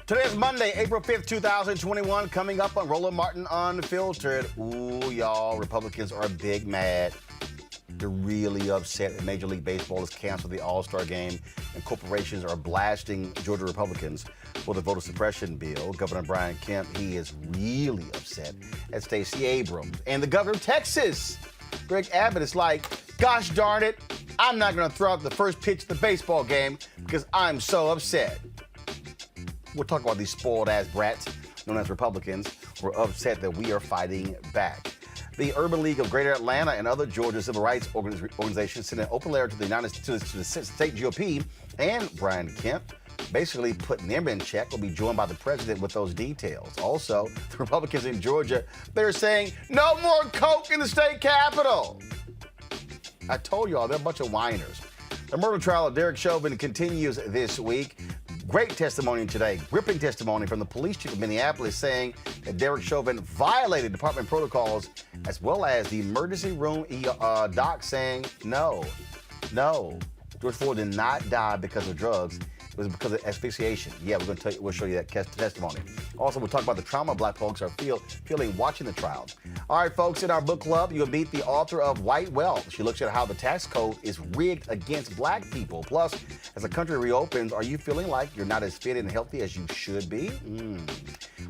Today is Monday, April 5th, 2021. Coming up on Roland Martin Unfiltered. Ooh, y'all, Republicans are big mad. They're really upset that Major League Baseball has canceled the All-Star game and corporations are blasting Georgia Republicans for the voter suppression bill. Governor Brian Kemp, he is really upset at Stacey Abrams. And the governor of Texas, Greg Abbott, is like, gosh darn it, I'm not going to throw out the first pitch of the baseball game because I'm so upset. We'll talk about these spoiled-ass brats known as Republicans who are upset that we are fighting back. The Urban League of Greater Atlanta and other Georgia civil rights organizations sent an open letter to the state GOP and Brian Kemp, basically putting them in check. We'll be joined by the president with those details. Also, the Republicans in Georgia, they're saying no more coke in the state capitol. I told y'all, they're a bunch of whiners. The murder trial of Derek Chauvin continues this week. Great testimony today, gripping testimony from the police chief of Minneapolis saying that Derek Chauvin violated department protocols, as well as the emergency room doc saying, no, George Floyd did not die because of drugs. It was because of asphyxiation. Yeah, we'll show you that testimony. Also, we'll talk about the trauma black folks are feeling watching the trial. All right, folks, in our book club, you'll meet the author of White Wealth. She looks at how the tax code is rigged against black people. Plus, as the country reopens, are you feeling like you're not as fit and healthy as you should be?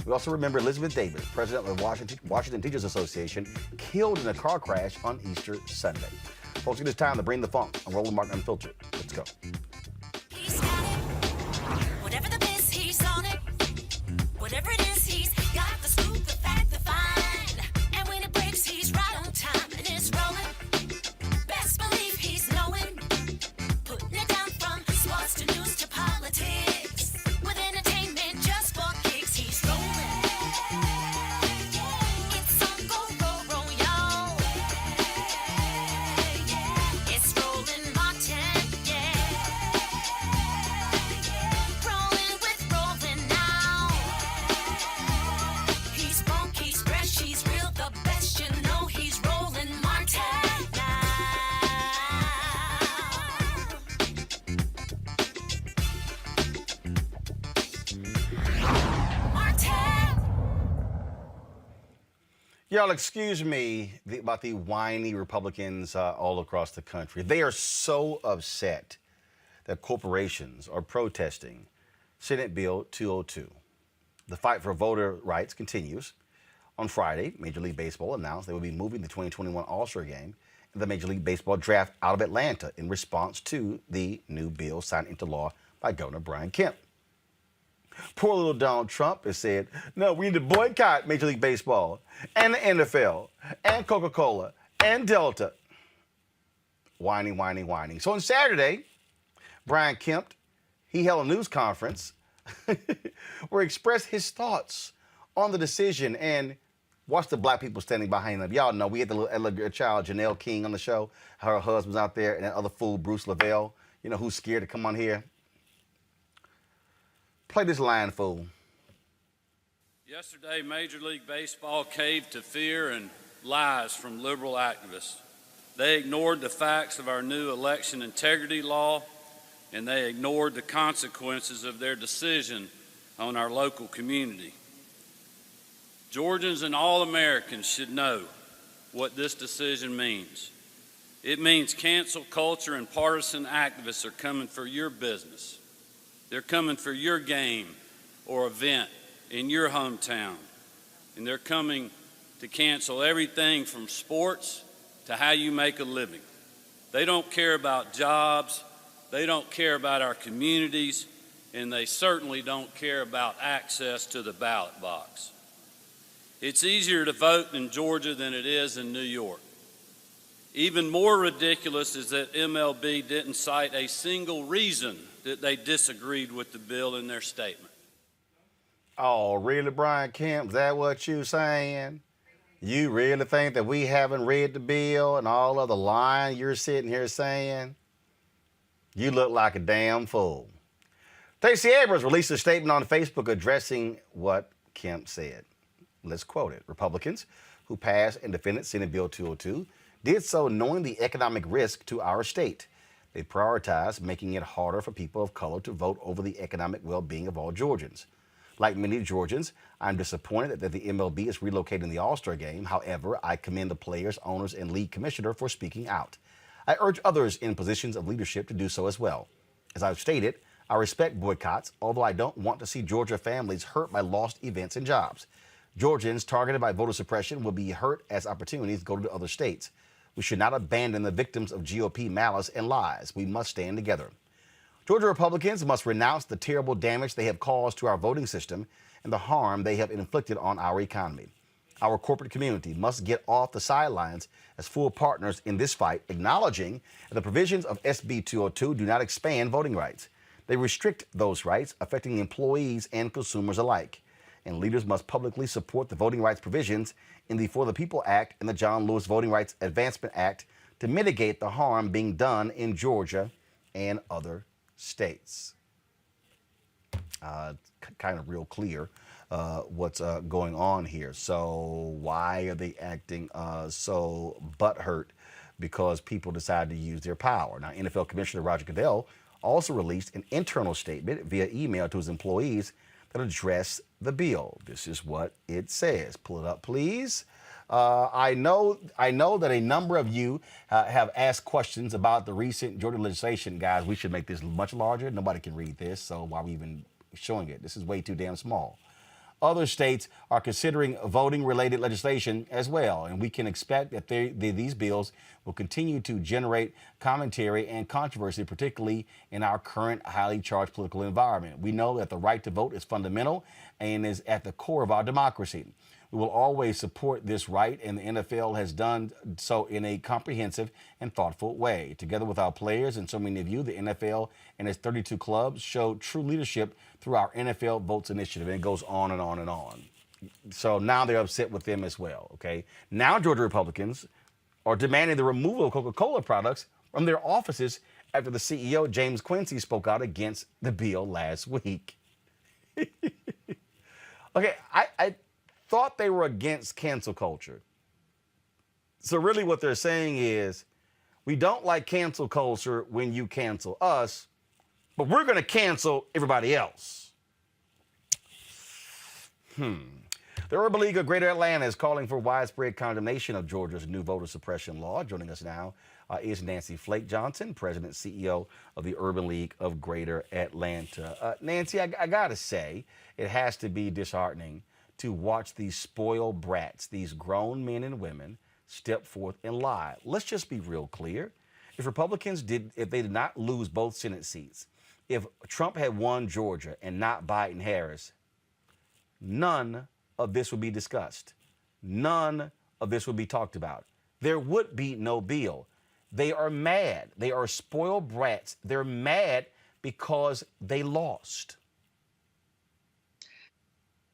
We also remember Elizabeth Davis, president of the Washington Teachers Association, killed in a car crash on Easter Sunday. Folks, it is time to bring the funk on Roland Martin Unfiltered. Let's go. Whatever the biz, he's on it. Whatever it is, he's got the scoop, the fact, the find. And when it breaks, he's right on time and it's rolling. Best believe he's knowing. Putting it down from sports to news to politics. With entertainment just for kicks, he's rolling. It's on go, y'all. It's Roland Martin, Rolling with Roland now. He's funky, he's fresh, he's real, the best, you know he's Roland Martin now. Martin! Y'all, excuse me about the whiny Republicans all across the country. They are so upset that corporations are protesting Senate Bill 202. The fight for voter rights continues. On Friday, Major League Baseball announced they will be moving the 2021 All-Star Game and the Major League Baseball draft out of Atlanta in response to the new bill signed into law by Governor Brian Kemp. Poor little Donald Trump has said, no, we need to boycott Major League Baseball and the NFL and Coca-Cola and Delta. Whining. So on Saturday, Brian Kemp, he held a news conference where he expressed his thoughts on the decision and watch the black people standing behind him. Y'all know we had the little child, Janelle King, on the show. Her husband's out there, and that other fool, Bruce Lavelle, you know, who's scared to come on here. Play this line, fool. Yesterday, Major League Baseball caved to fear and lies from liberal activists. They ignored the facts of our new election integrity law, and they ignored the consequences of their decision on our local community. Georgians and all Americans should know what this decision means. It means cancel culture and partisan activists are coming for your business. They're coming for your game or event in your hometown. And they're coming to cancel everything from sports to how you make a living. They don't care about jobs, they don't care about our communities, and they certainly don't care about access to the ballot box. It's easier to vote in Georgia than it is in New York. Even more ridiculous is that MLB didn't cite a single reason that they disagreed with the bill in their statement. Oh, really, Brian Kemp? Is that what you saying? You really think that we haven't read the bill and all of the lying you're sitting here saying? You look like a damn fool. Stacey Abrams released a statement on Facebook addressing what Kemp said. Let's quote it. Republicans who passed and defended Senate Bill 202 did so knowing the economic risk to our state. They prioritized making it harder for people of color to vote over the economic well-being of all Georgians. Like many Georgians, I'm disappointed that the MLB is relocating the All-Star game. However, I commend the players, owners, and league commissioner for speaking out. I urge others in positions of leadership to do so as well. As I've stated, I respect boycotts, although I don't want to see Georgia families hurt by lost events and jobs. Georgians targeted by voter suppression will be hurt as opportunities go to other states. We should not abandon the victims of GOP malice and lies. We must stand together. Georgia Republicans must renounce the terrible damage they have caused to our voting system and the harm they have inflicted on our economy. Our corporate community must get off the sidelines as full partners in this fight, acknowledging that the provisions of SB 202 do not expand voting rights. They restrict those rights, affecting employees and consumers alike. And leaders must publicly support the voting rights provisions in the For the People Act and the John Lewis Voting Rights Advancement Act to mitigate the harm being done in Georgia and other states. Kind of real clear what's going on here. So why are they acting so butthurt? Because people decided to use their power. Now, NFL Commissioner Roger Goodell also released an internal statement via email to his employees that address the bill. This is what it says. Pull it up, please. I know that a number of you have asked questions about the recent Georgia legislation. Guys, we should make this much larger. Nobody can read this, so why are we even showing it? This is way too damn small. Other states are considering voting-related legislation as well, and we can expect that these bills will continue to generate commentary and controversy, particularly in our current highly charged political environment. We know that the right to vote is fundamental and is at the core of our democracy. We will always support this right, and the NFL has done so in a comprehensive and thoughtful way. Together with our players and so many of you, the NFL and its 32 clubs showed true leadership through our NFL Votes Initiative, and it goes on and on and on. So now they're upset with them as well, okay? Now Georgia Republicans are demanding the removal of Coca-Cola products from their offices after the CEO, James Quincy, spoke out against the bill last week. Okay, I thought they were against cancel culture. So really what they're saying is, we don't like cancel culture when you cancel us, but we're going to cancel everybody else. The Urban League of Greater Atlanta is calling for widespread condemnation of Georgia's new voter suppression law. Joining us now is Nancy Flake Johnson, President and CEO of the Urban League of Greater Atlanta. Nancy, I got to say, it has to be disheartening to watch these spoiled brats, these grown men and women, step forth and lie. Let's just be real clear. If if they did not lose both Senate seats, if Trump had won Georgia and not Biden-Harris, none of this would be discussed. None of this would be talked about. There would be no bill. They are mad. They are spoiled brats. They're mad because they lost.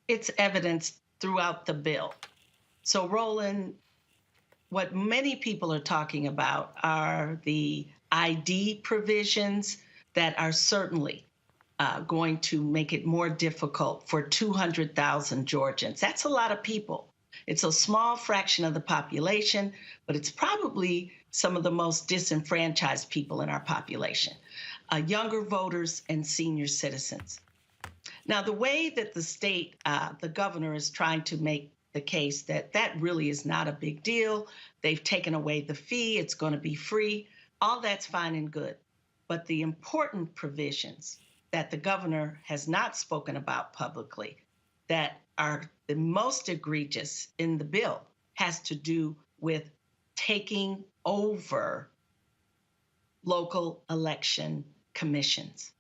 It's evidenced throughout the bill. So, Roland, what many people are talking about are the ID provisions that are certainly going to make it more difficult for 200,000 Georgians. That's a lot of people. It's a small fraction of the population, but it's probably some of the most disenfranchised people in our population, younger voters and senior citizens. Now, the way that the state, the governor is trying to make the case that that really is not a big deal. They've taken away the fee. It's going to be free. All that's fine and good. But the important provisions that the governor has not spoken about publicly that are the most egregious in the bill has to do with taking over local election commissions.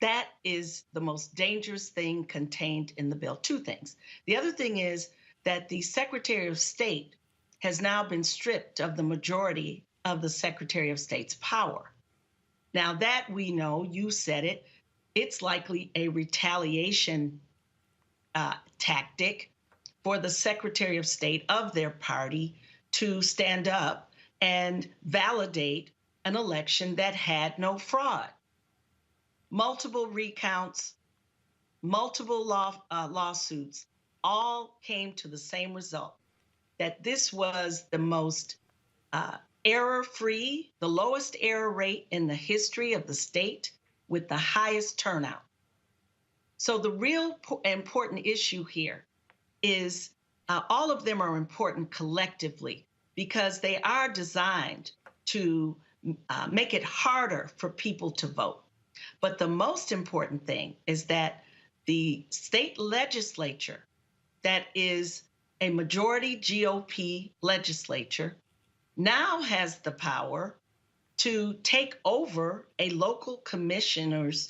That is the most dangerous thing contained in the bill. Two things. The other thing is that the Secretary of State has now been stripped of the majority of the Secretary of State's power. Now that we know, you said it, it's likely a retaliation tactic for the Secretary of State of their party to stand up and validate an election that had no fraud. Multiple recounts, multiple lawsuits, all came to the same result, that this was the most error-free, the lowest error rate in the history of the state with the highest turnout. So the real important issue here is all of them are important collectively because they are designed to make it harder for people to vote. But the most important thing is that the state legislature, that is a majority GOP legislature, now has the power to take over a local commissioner's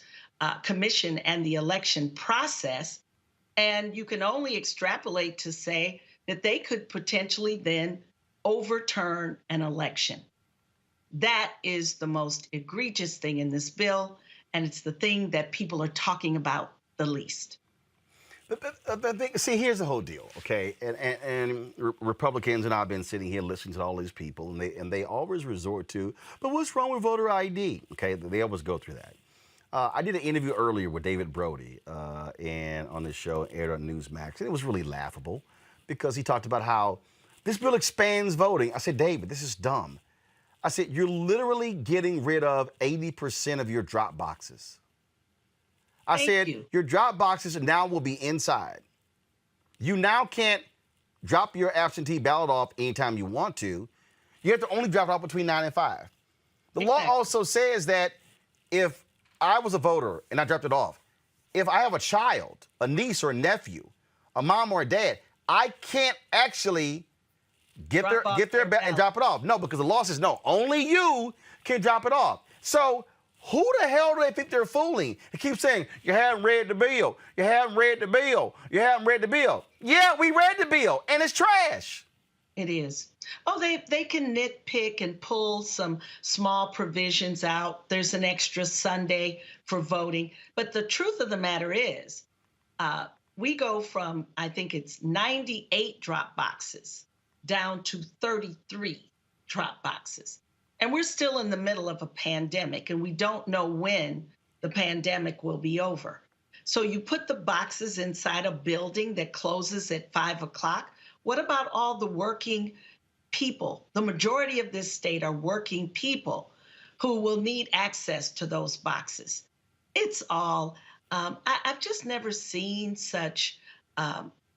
commission and the election process. And you can only extrapolate to say that they could potentially then overturn an election. That is the most egregious thing in this bill, and it's the thing that people are talking about the least. See, here's the whole deal, okay? And Republicans and I've been sitting here listening to all these people, and they always resort to, but what's wrong with voter ID? Okay, they always go through that. I did an interview earlier with David Brody and on this show, aired on Newsmax, and it was really laughable because he talked about how this bill expands voting. I said, David, this is dumb. I said, you're literally getting rid of 80% of your drop boxes. I said, your drop boxes now will be inside. You now can't drop your absentee ballot off anytime you want to. You have to only drop it off between 9 and 5. The law also says that if I was a voter and I dropped it off, if I have a child, a niece or a nephew, a mom or a dad, I can't actually get their ballot and drop it off. No, because the law says no, only you can drop it off. So who the hell do they think they're fooling? They keep saying, you haven't read the bill. You haven't read the bill. You haven't read the bill. Yeah, we read the bill, and it's trash. It is. Oh, they can nitpick and pull some small provisions out. There's an extra Sunday for voting. But the truth of the matter is, we go from, I think it's 98 drop boxes down to 33 drop boxes. And we're still in the middle of a pandemic, and we don't know when the pandemic will be over. So you put the boxes inside a building that closes at 5 o'clock. What about all the working people? The majority of this state are working people who will need access to those boxes. It's all, I've just never seen such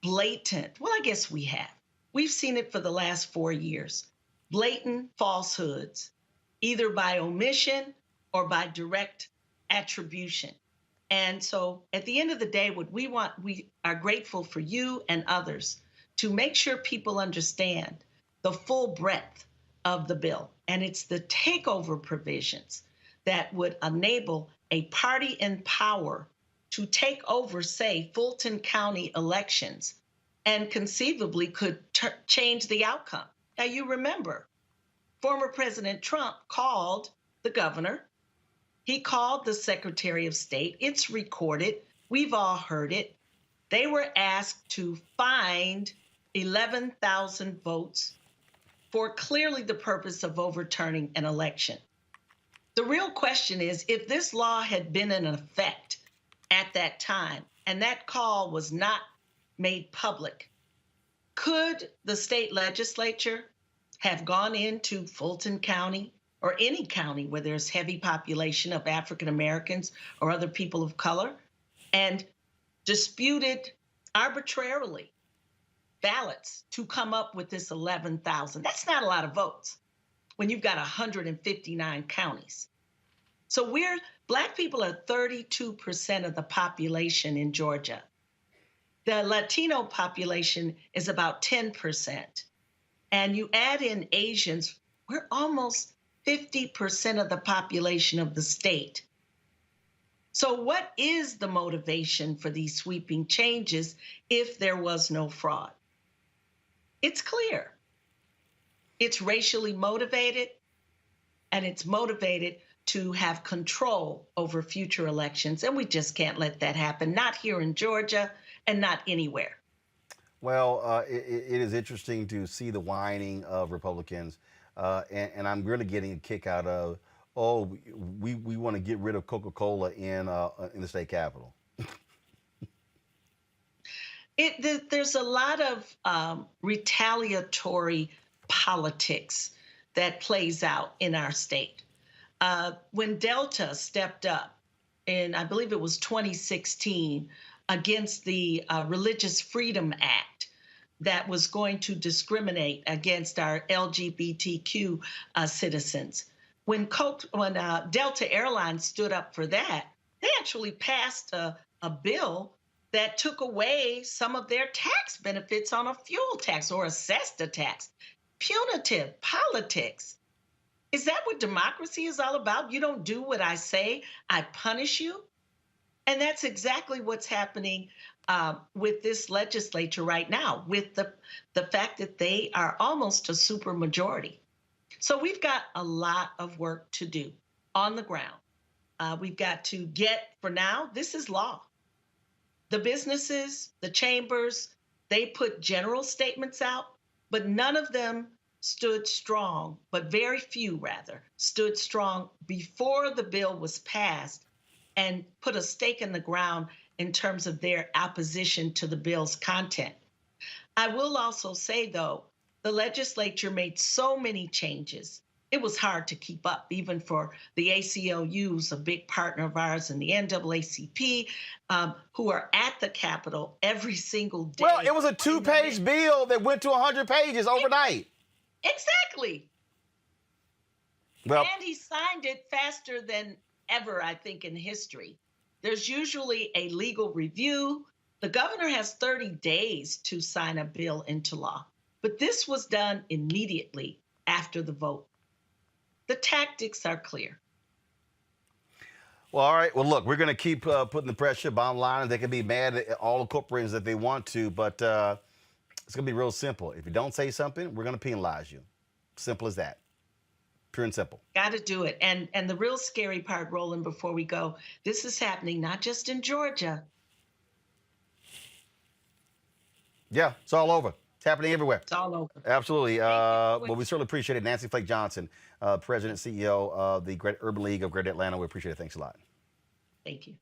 blatant, well, I guess we have. We've seen it for the last 4 years. Blatant falsehoods, either by omission or by direct attribution. And so at the end of the day, what we want, we are grateful for you and others to make sure people understand the full breadth of the bill. And it's the takeover provisions that would enable a party in power to take over, say, Fulton County elections and conceivably could change the outcome. Now, you remember, former President Trump called the governor. He called the Secretary of State. It's recorded. We've all heard it. They were asked to find 11,000 votes for clearly the purpose of overturning an election. The real question is, if this law had been in effect at that time and that call was not made public, could the state legislature have gone into Fulton County or any county where there's heavy population of African Americans or other people of color and disputed arbitrarily ballots to come up with this 11,000? That's not a lot of votes when you've got 159 counties. So Black people are 32% of the population in Georgia. The Latino population is about 10%. And you add in Asians, we're almost 50% of the population of the state. So what is the motivation for these sweeping changes if there was no fraud? It's clear. It's racially motivated, and it's motivated to have control over future elections. And we just can't let that happen, not here in Georgia and not anywhere. Well, it is interesting to see the whining of Republicans, and I'm really getting a kick out of, oh, we want to get rid of Coca-Cola in the state capitol. There's a lot of retaliatory politics that plays out in our state. When Delta stepped up in, I believe it was 2016, against the Religious Freedom Act that was going to discriminate against our LGBTQ citizens. When Delta Airlines stood up for that, they actually passed a bill that took away some of their tax benefits on a fuel tax or assessed a tax. Punitive politics. Is that what democracy is all about? You don't do what I say, I punish you. And that's exactly what's happening with this legislature right now, with the fact that they are almost a supermajority. So we've got a lot of work to do on the ground. We've got to get, for now, this is law. The businesses, the chambers, they put general statements out, but none of them stood strong, but very few rather, stood strong before the bill was passed and put a stake in the ground in terms of their opposition to the bill's content. I will also say, though, the legislature made so many changes. It was hard to keep up, even for the ACLUs, a big partner of ours, and the NAACP, who are at the Capitol every single day. Well, it was a 2-page bill that went to 100 pages overnight. Exactly. Well, And he signed it faster than ever, I think, in history. There's usually a legal review. The governor has 30 days to sign a bill into law, but this was done immediately after the vote. The tactics are clear. well, all right. Well, look, we're going to keep putting the pressure. Bottom line, they can be mad at all the corporations that they want to, but it's going to be real simple. If you don't say something, we're going to penalize you. Simple as that. Pure and simple. Got to do it. And the real scary part, Roland, before we go, this is happening not just in Georgia. Yeah, it's all over. It's happening everywhere. It's all over. Absolutely. Well, we certainly appreciate it. Nancy Flake Johnson, President, CEO of the Great Urban League of Greater Atlanta. We appreciate it. Thanks a lot. Thank you.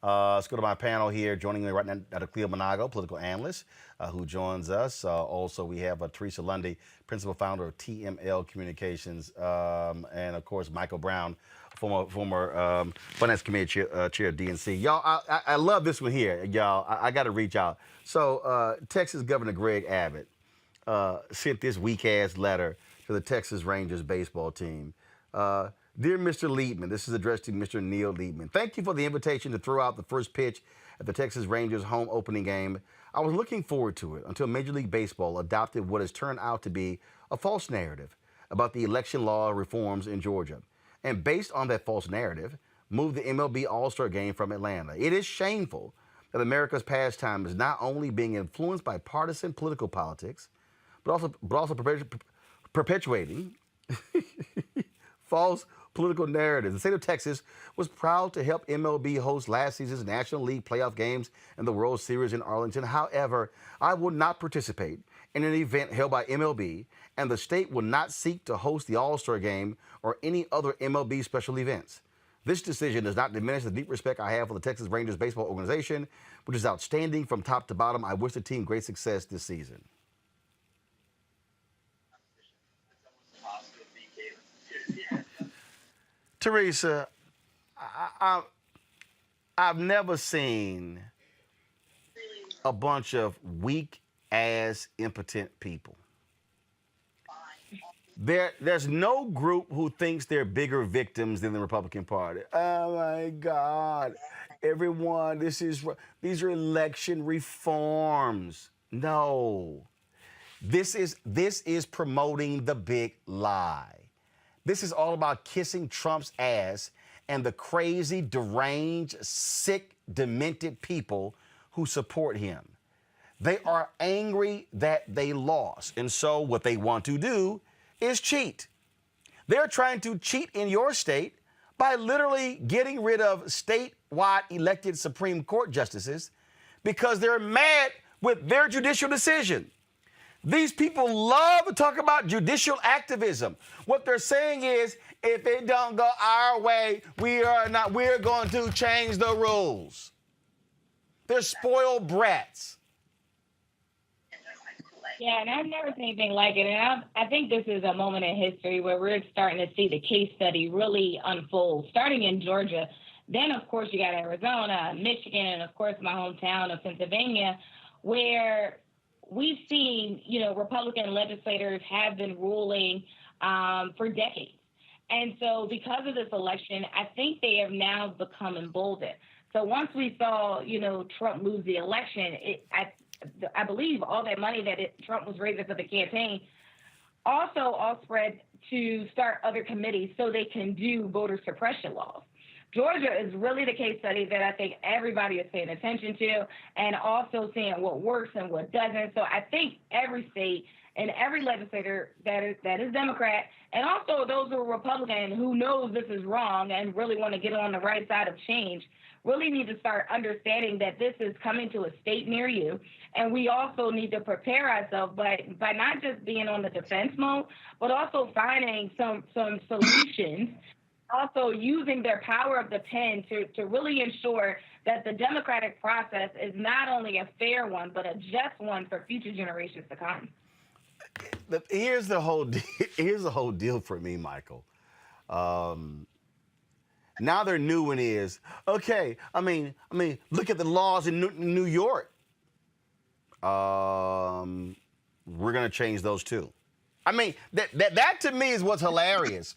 Let's go to my panel here. Joining me right now, Dr. Cleo Monago, political analyst, who joins us. Also, we have Teresa Lundy, principal founder of TML Communications, and of course, Michael Brown, former Finance Committee chair of DNC. Y'all, I love this one here, y'all. I got to reach out. So, Texas Governor Greg Abbott sent this weak-ass letter to the Texas Rangers baseball team. Dear Mr. Liebman, this is addressed to Mr. Neil Liebman. Thank you for the invitation to throw out the first pitch at the Texas Rangers home opening game. I was looking forward to it until Major League Baseball adopted what has turned out to be a false narrative about the election law reforms in Georgia. And based on that false narrative, moved the MLB All-Star Game from Atlanta. It is shameful that America's pastime is not only being influenced by partisan political politics, but also perpetuating false political narratives. The state of Texas was proud to help MLB host last season's National League playoff games and the World Series in Arlington. However, I will not participate in an event held by MLB, and the state will not seek to host the All-Star Game or any other MLB special events. This decision does not diminish the deep respect I have for the Texas Rangers baseball organization, which is outstanding from top to bottom. I wish the team great success this season. Teresa, I've never seen a bunch of weak-ass, impotent people. There's no group who thinks they're bigger victims than the Republican Party. Oh my God, everyone, these are election reforms. No, this is promoting the big lie. This is all about kissing Trump's ass and the crazy, deranged, sick, demented people who support him. They are angry that they lost, and so what they want to do is cheat. They're trying to cheat in your state by literally getting rid of statewide elected Supreme Court justices because they're mad with their judicial decision. These people love to talk about judicial activism. What they're saying is, if it don't go our way, we're going to change the rules. They're spoiled brats. Yeah, and I've never seen anything like it. And I think this is a moment in history where we're starting to see the case study really unfold. Starting in Georgia, Then, of course, you got Arizona, Michigan, and, of course, my hometown of Pennsylvania, where we've seen, Republican legislators have been ruling for decades. And so because of this election, I think they have now become emboldened. So once we saw, Trump lose the election, I believe all that money that Trump was raising for the campaign also all spread to start other committees so they can do voter suppression laws. Georgia is really the case study that I think everybody is paying attention to, and also seeing what works and what doesn't. So I think every state and every legislator that is Democrat, and also those who are Republican who knows this is wrong and really want to get on the right side of change, really need to start understanding that this is coming to a state near you. And we also need to prepare ourselves by not just being on the defense mode, but also finding some solutions, also using their power of the pen to really ensure that the democratic process is not only a fair one, but a just one for future generations to come. Here's the whole deal for me, Michael. Now their new one is, okay, I mean, look at the laws in New York. We're going to change those too. I mean, that to me is what's hilarious.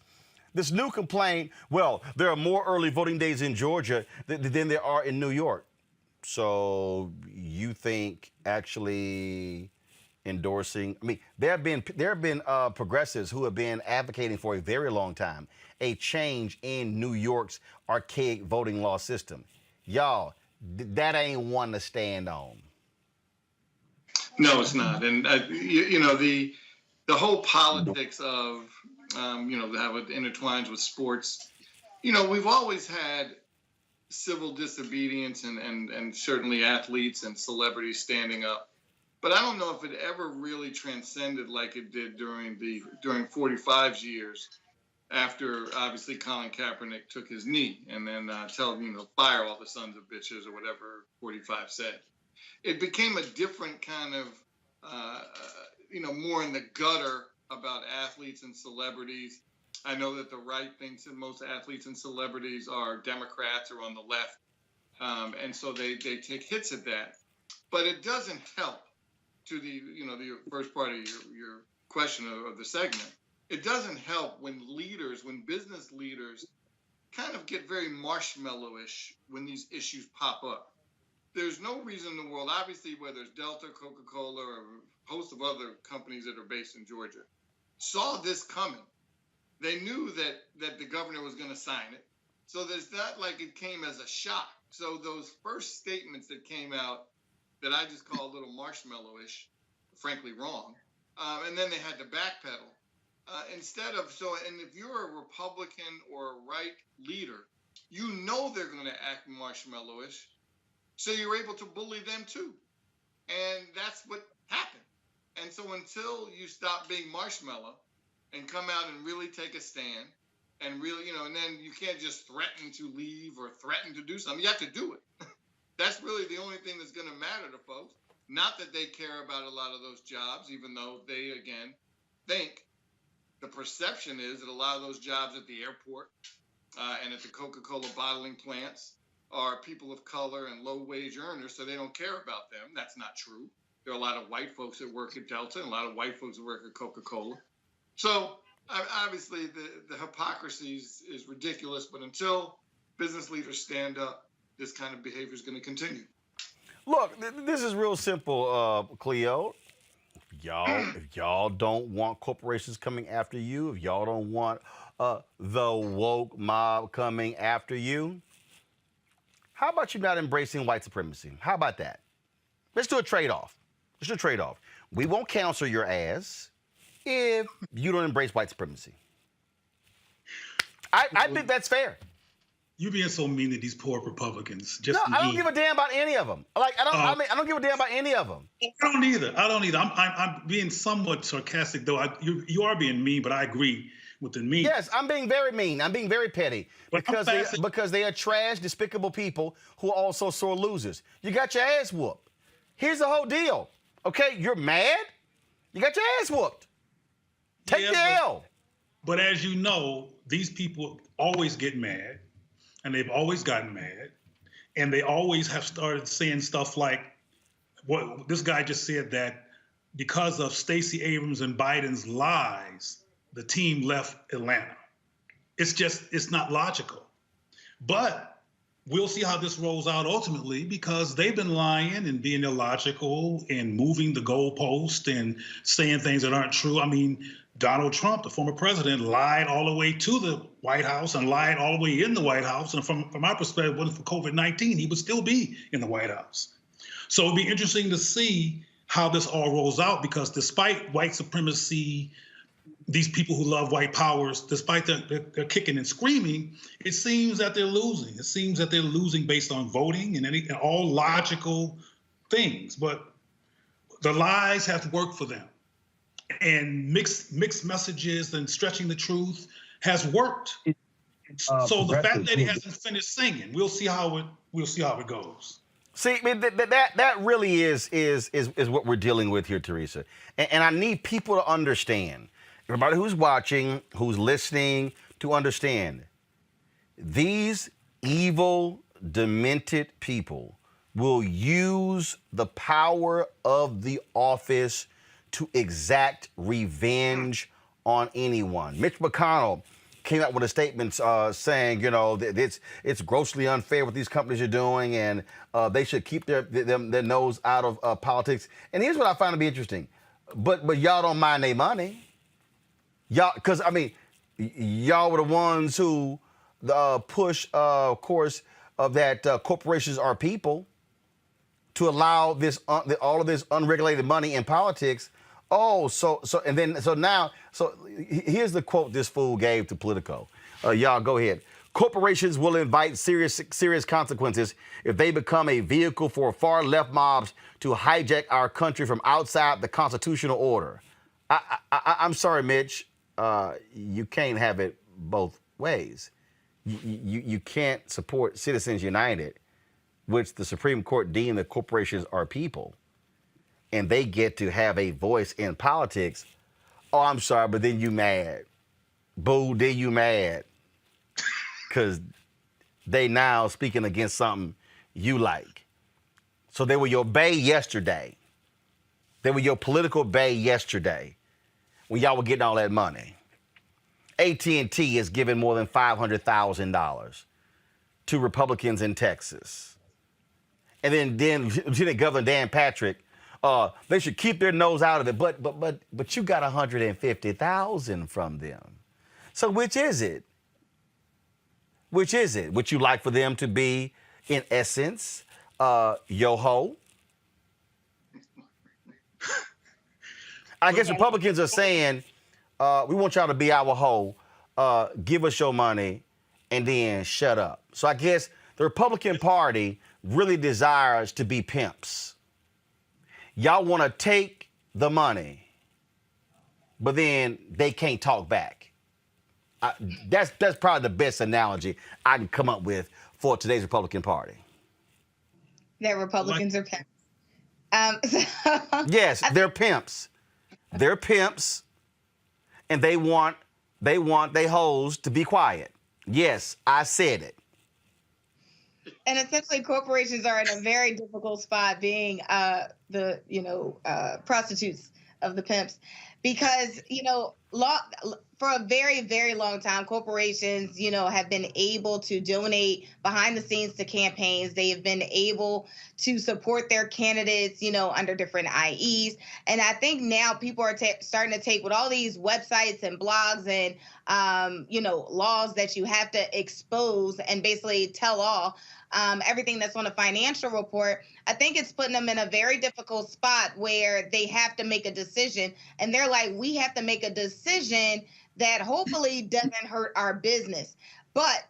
This new complaint, well, there are more early voting days in Georgia than there are in New York. So you think actually endorsing, there have been progressives who have been advocating for a very long time a change in New York's archaic voting law system. Y'all, that ain't one to stand on. No, it's not. And, the whole politics of, how it intertwines with sports, we've always had civil disobedience and certainly athletes and celebrities standing up. But I don't know if it ever really transcended like it did during 45's years after, obviously, Colin Kaepernick took his knee and then fire all the sons of bitches or whatever 45 said. It became a different kind of, more in the gutter about athletes and celebrities. I know that the right thinks that most athletes and celebrities are Democrats or on the left. And so they take hits at that. But it doesn't help to the first part of your question of the segment. It doesn't help when business leaders kind of get very marshmallowish when these issues pop up. There's no reason in the world, obviously, whether it's Delta, Coca-Cola, or a host of other companies that are based in Georgia, saw this coming. They knew that the governor was going to sign it. So there's not like it came as a shock. So those first statements that came out that I just call a little marshmallowish, frankly wrong, and then they had to backpedal. And if you're a Republican or a right leader, they're going to act marshmallowish. So you're able to bully them too. And that's what happened. And so until you stop being marshmallow and come out and really take a stand and really, and then you can't just threaten to leave or threaten to do something. You have to do it. That's really the only thing that's going to matter to folks. Not that they care about a lot of those jobs, even though they, again, think the perception is that a lot of those jobs at the airport and at the Coca-Cola bottling plants are people of color and low-wage earners, so they don't care about them. That's not true. There are a lot of white folks that work at Delta and a lot of white folks that work at Coca-Cola. So obviously the hypocrisy is ridiculous, but until business leaders stand up, this kind of behavior is going to continue. Look, this is real simple, Cleo. If y'all don't want corporations coming after you, if y'all don't want the woke mob coming after you, how about you not embracing white supremacy? How about that? Let's do a trade-off. We won't cancel your ass if you don't embrace white supremacy. I think that's fair. You being so mean to these poor Republicans. I don't give a damn about any of them. I don't give a damn about any of them. I don't either. I'm being somewhat sarcastic, though. You are being mean, but I agree with the mean. Yes, I'm being very mean. I'm being very petty because they are trash, despicable people who are also sore losers. You got your ass whooped. Here's the whole deal. Okay, you're mad. You got your ass whooped. Take the L. But as you know, these people always get mad. and they've always gotten mad, and they always have started saying stuff like what this guy just said, that because of Stacey Abrams and Biden's lies, the team left Atlanta. It's not logical. But we'll see how this rolls out ultimately, because they've been lying and being illogical and moving the goalpost and saying things that aren't true. I mean, Donald Trump, the former president, lied all the way to the White House and lied all the way in the White House. And from our perspective, if it wasn't for COVID-19, he would still be in the White House. So it'll be interesting to see how this all rolls out, because despite white supremacy, these people who love white powers, despite they're kicking and screaming, it seems that they're losing. It seems that they're losing based on voting and all logical things. But the lies have worked for them. And mixed messages and stretching the truth has worked. So the fact that he hasn't finished singing, we'll see how it goes. See, I mean, that really is what we're dealing with here, Teresa. And I need people to understand, everybody who's watching, who's listening, to understand, these evil, demented people will use the power of the office to exact revenge on anyone. Mitch McConnell came out with a statement saying, you know, that it's grossly unfair what these companies are doing, and they should keep their nose out of politics. And here's what I find to be interesting. But y'all don't mind their money. Y'all, because, I mean, y'all were the ones who push, of course, of that corporations are people, to allow this all of this unregulated money in politics. Oh, so here's the quote this fool gave to Politico. Y'all go ahead. Corporations will invite serious consequences if they become a vehicle for far left mobs to hijack our country from outside the constitutional order. I'm sorry, Mitch. You can't have it both ways. You can't support Citizens United, which the Supreme Court deemed that corporations are people, and they get to have a voice in politics. Oh, I'm sorry, but then you mad. Boo, then you mad. Because they now speaking against something you like. So they were your bae yesterday. They were your political bae yesterday when y'all were getting all that money. AT&T is giving more than $500,000 to Republicans in Texas. And then Lieutenant Governor Dan Patrick, they should keep their nose out of it, but you got $150,000 from them. So which is it? Which is it? Would you like for them to be, in essence, yo-ho? I guess Republicans are saying, we want y'all to be our hoe, give us your money, and then shut up. So I guess the Republican Party really desires to be pimps. Y'all want to take the money, but then they can't talk back. That's probably the best analogy I can come up with for today's Republican Party. That Republicans are pimps. Yes, they're pimps. They're pimps, and they want they hoes to be quiet. Yes, I said it. And essentially, corporations are in a very difficult spot, being the prostitutes of the pimps, because for a very, very long time, corporations have been able to donate behind the scenes to campaigns. They have been able to support their candidates, under different IEs. And I think now people are starting to take with all these websites and blogs and laws that you have to expose and basically tell all. Everything that's on a financial report, I think it's putting them in a very difficult spot where they have to make a decision. And they're like, we have to make a decision that hopefully doesn't hurt our business. But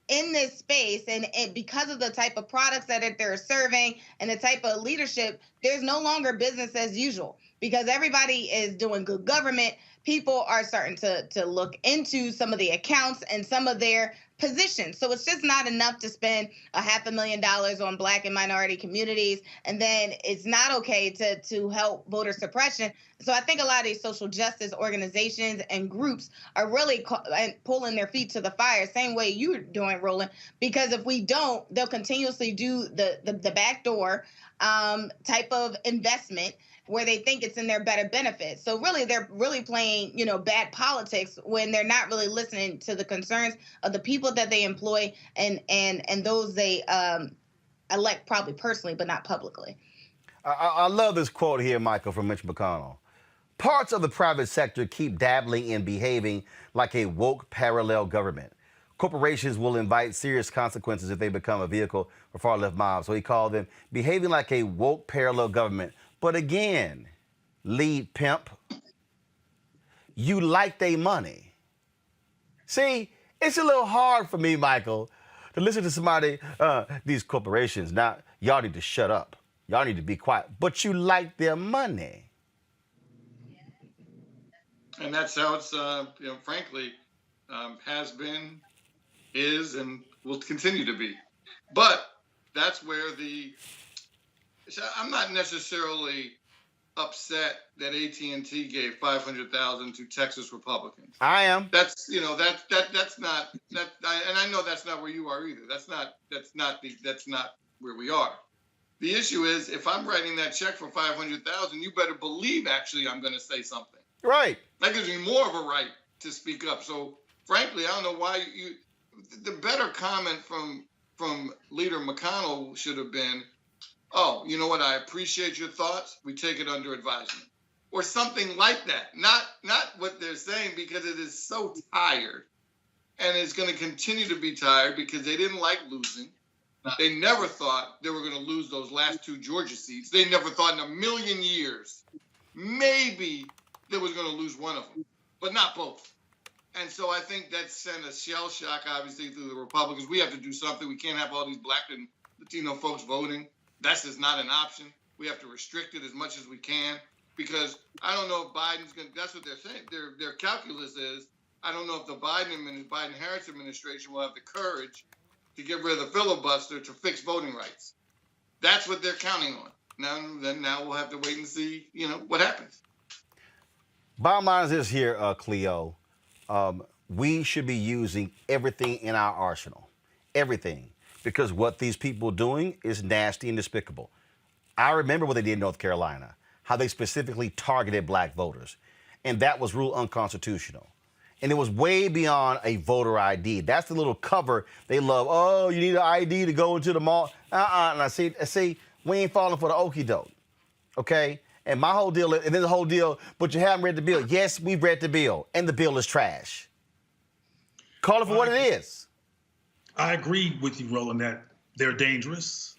in this space, and because of the type of products that they're serving and the type of leadership, there's no longer business as usual, because everybody is doing good government. People are starting to look into some of the accounts and some of their positions. So it's just not enough to spend $500,000 on Black and minority communities, and then it's not okay to help voter suppression. So I think a lot of these social justice organizations and groups are really pulling their feet to the fire, same way you're doing, Roland, because if we don't, they'll continuously do the backdoor type of investment where they think it's in their better benefit. So really, they're really playing, bad politics when they're not really listening to the concerns of the people that they employ and those they elect, probably personally, but not publicly. I love this quote here, Michael, from Mitch McConnell. Parts of the private sector keep dabbling in behaving like a woke parallel government. Corporations will invite serious consequences if they become a vehicle for far-left mobs. So he called them behaving like a woke parallel government. But again, lead pimp, you like they money. See, it's a little hard for me, Michael, to listen to somebody, these corporations, now, y'all need to shut up. Y'all need to be quiet. But you like their money. And that's how it's, frankly, has been, is, and will continue to be. But that's where I'm not necessarily upset that AT&T gave $500,000 to Texas Republicans. I am. That's that's not that, and I know that's not where you are either. That's not where we are. The issue is, if I'm writing that check for $500,000, you better believe actually I'm going to say something. Right. That gives me more of a right to speak up. So frankly, I don't know why the better comment from Leader McConnell should have been, oh, you know what? I appreciate your thoughts. We take it under advisement, or something like that. Not what they're saying, because it is so tired, and it's going to continue to be tired because they didn't like losing. They never thought they were going to lose those last 2 Georgia seats. They never thought in a million years maybe they was going to lose one of them, but not both. And so I think that sent a shell shock, obviously, through the Republicans. We have to do something. We can't have all these Black and Latino folks voting. That's just not an option. We have to restrict it as much as we can, because I don't know if Biden's going to, that's what they're saying. Their calculus is, I don't know if the Biden-Harris administration will have the courage to get rid of the filibuster to fix voting rights. That's what they're counting on. Now we'll have to wait and see, what happens. Bottom line is this here, Cleo. We should be using everything in our arsenal. Everything. Because what these people are doing is nasty and despicable. I remember what they did in North Carolina, how they specifically targeted Black voters. And that was ruled unconstitutional. And it was way beyond a voter ID. That's the little cover they love. Oh, you need an ID to go into the mall. And I see, we ain't falling for the okie doke. Okay? And my whole deal, and then the whole deal, but you haven't read the bill. Yes, we've read the bill, and the bill is trash. Call it for what it is. I agree with you, Roland, that they're dangerous.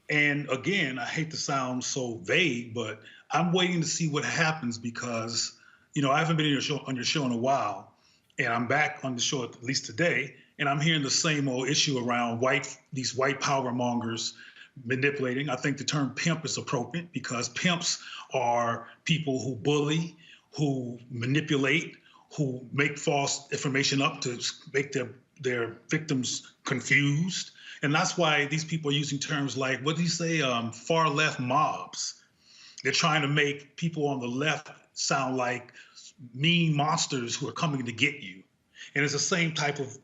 And again, I hate to sound so vague, but I'm waiting to see what happens because, I haven't been on your show in a while, and I'm back on the show at least today, and I'm hearing the same old issue around these white power mongers manipulating. I think the term pimp is appropriate because pimps are people who bully, who manipulate, who make false information up to make their victims confused. And that's why these people are using terms like, what do you say, far left mobs. They're trying to make people on the left sound like mean monsters who are coming to get you. And it's the same type of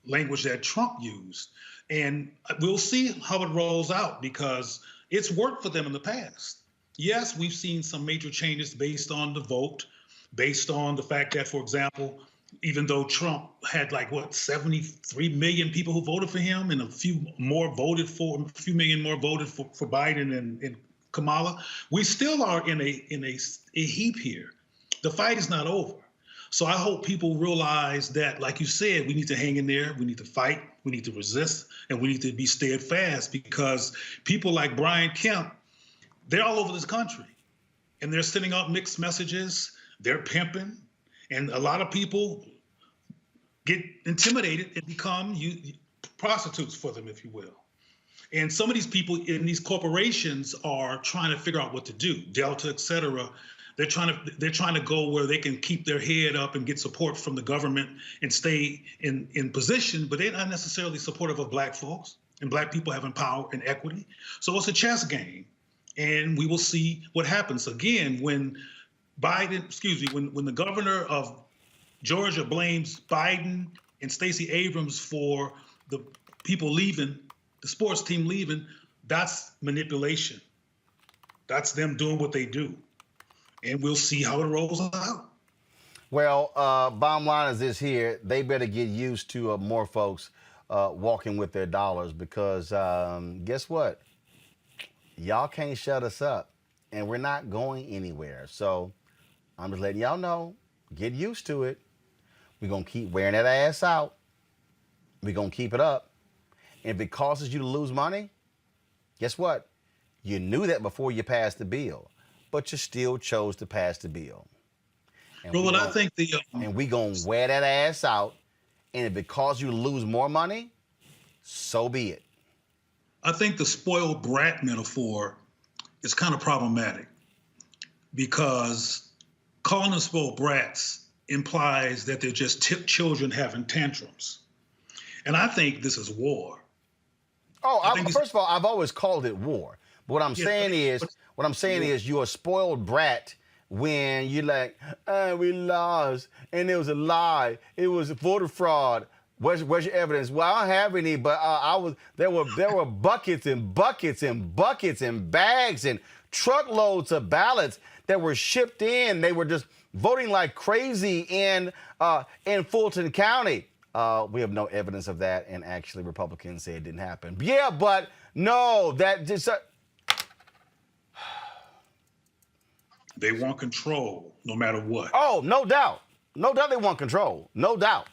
language that Trump used. And we'll see how it rolls out because it's worked for them in the past. Yes, we've seen some major changes based on the vote, based on the fact that, for example, even though Trump had 73 million people who voted for him and a few million more voted for Biden and Kamala, we still are in a heap here. The fight is not over. So I hope people realize that, like you said, we need to hang in there, we need to fight, we need to resist, and we need to be steadfast because people like Brian Kemp, they're all over this country and they're sending out mixed messages, they're pimping, and a lot of people get intimidated and become prostitutes for them, if you will. And some of these people in these corporations are trying to figure out what to do. Delta, et cetera, They're trying to go where they can keep their head up and get support from the government and stay in position, but they're not necessarily supportive of Black folks and Black people having power and equity. So it's a chess game, and we will see what happens again when when the governor of Georgia blames Biden and Stacey Abrams for the people leaving, the sports team leaving. That's manipulation. That's them doing what they do. And we'll see how it rolls out. Well, bottom line is this here. They better get used to more folks walking with their dollars, because guess what? Y'all can't shut us up, and we're not going anywhere. So I'm just letting y'all know, get used to it. We're going to keep wearing that ass out. We're going to keep it up. And if it causes you to lose money, guess what? You knew that before you passed the bill, but you still chose to pass the bill. And Roland, I think and we gonna wear that ass out, and if it causes you to lose more money, so be it. I think the spoiled brat metaphor is kind of problematic, because calling them spoiled brats implies that they're just children having tantrums. And I think this is war. First of all, I've always called it war. But what I'm saying is you're a spoiled brat when you're like, we lost, and it was a lie. It was voter fraud. Where's your evidence? Well, I don't have any, but there were buckets and buckets and buckets and bags and truckloads of ballots that were shipped in. They were just voting like crazy in Fulton County. We have no evidence of that, and actually Republicans say it didn't happen. Yeah, but no, that just... They want control no matter what. Oh, no doubt. No doubt they want control. No doubt.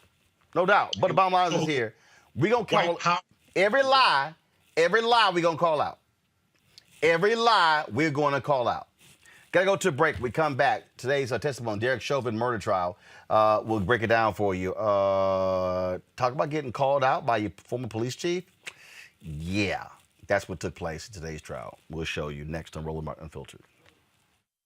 No doubt. But the bottom line is here. We're going to call every lie we're going to call out. Every lie we're going to call out. Got to go to a break. We come back. Today's testimony, Derek Chauvin murder trial. We'll break it down for you. Talk about getting called out by your former police chief. Yeah, that's what took place in today's trial. We'll show you next on Roland Martin Unfiltered.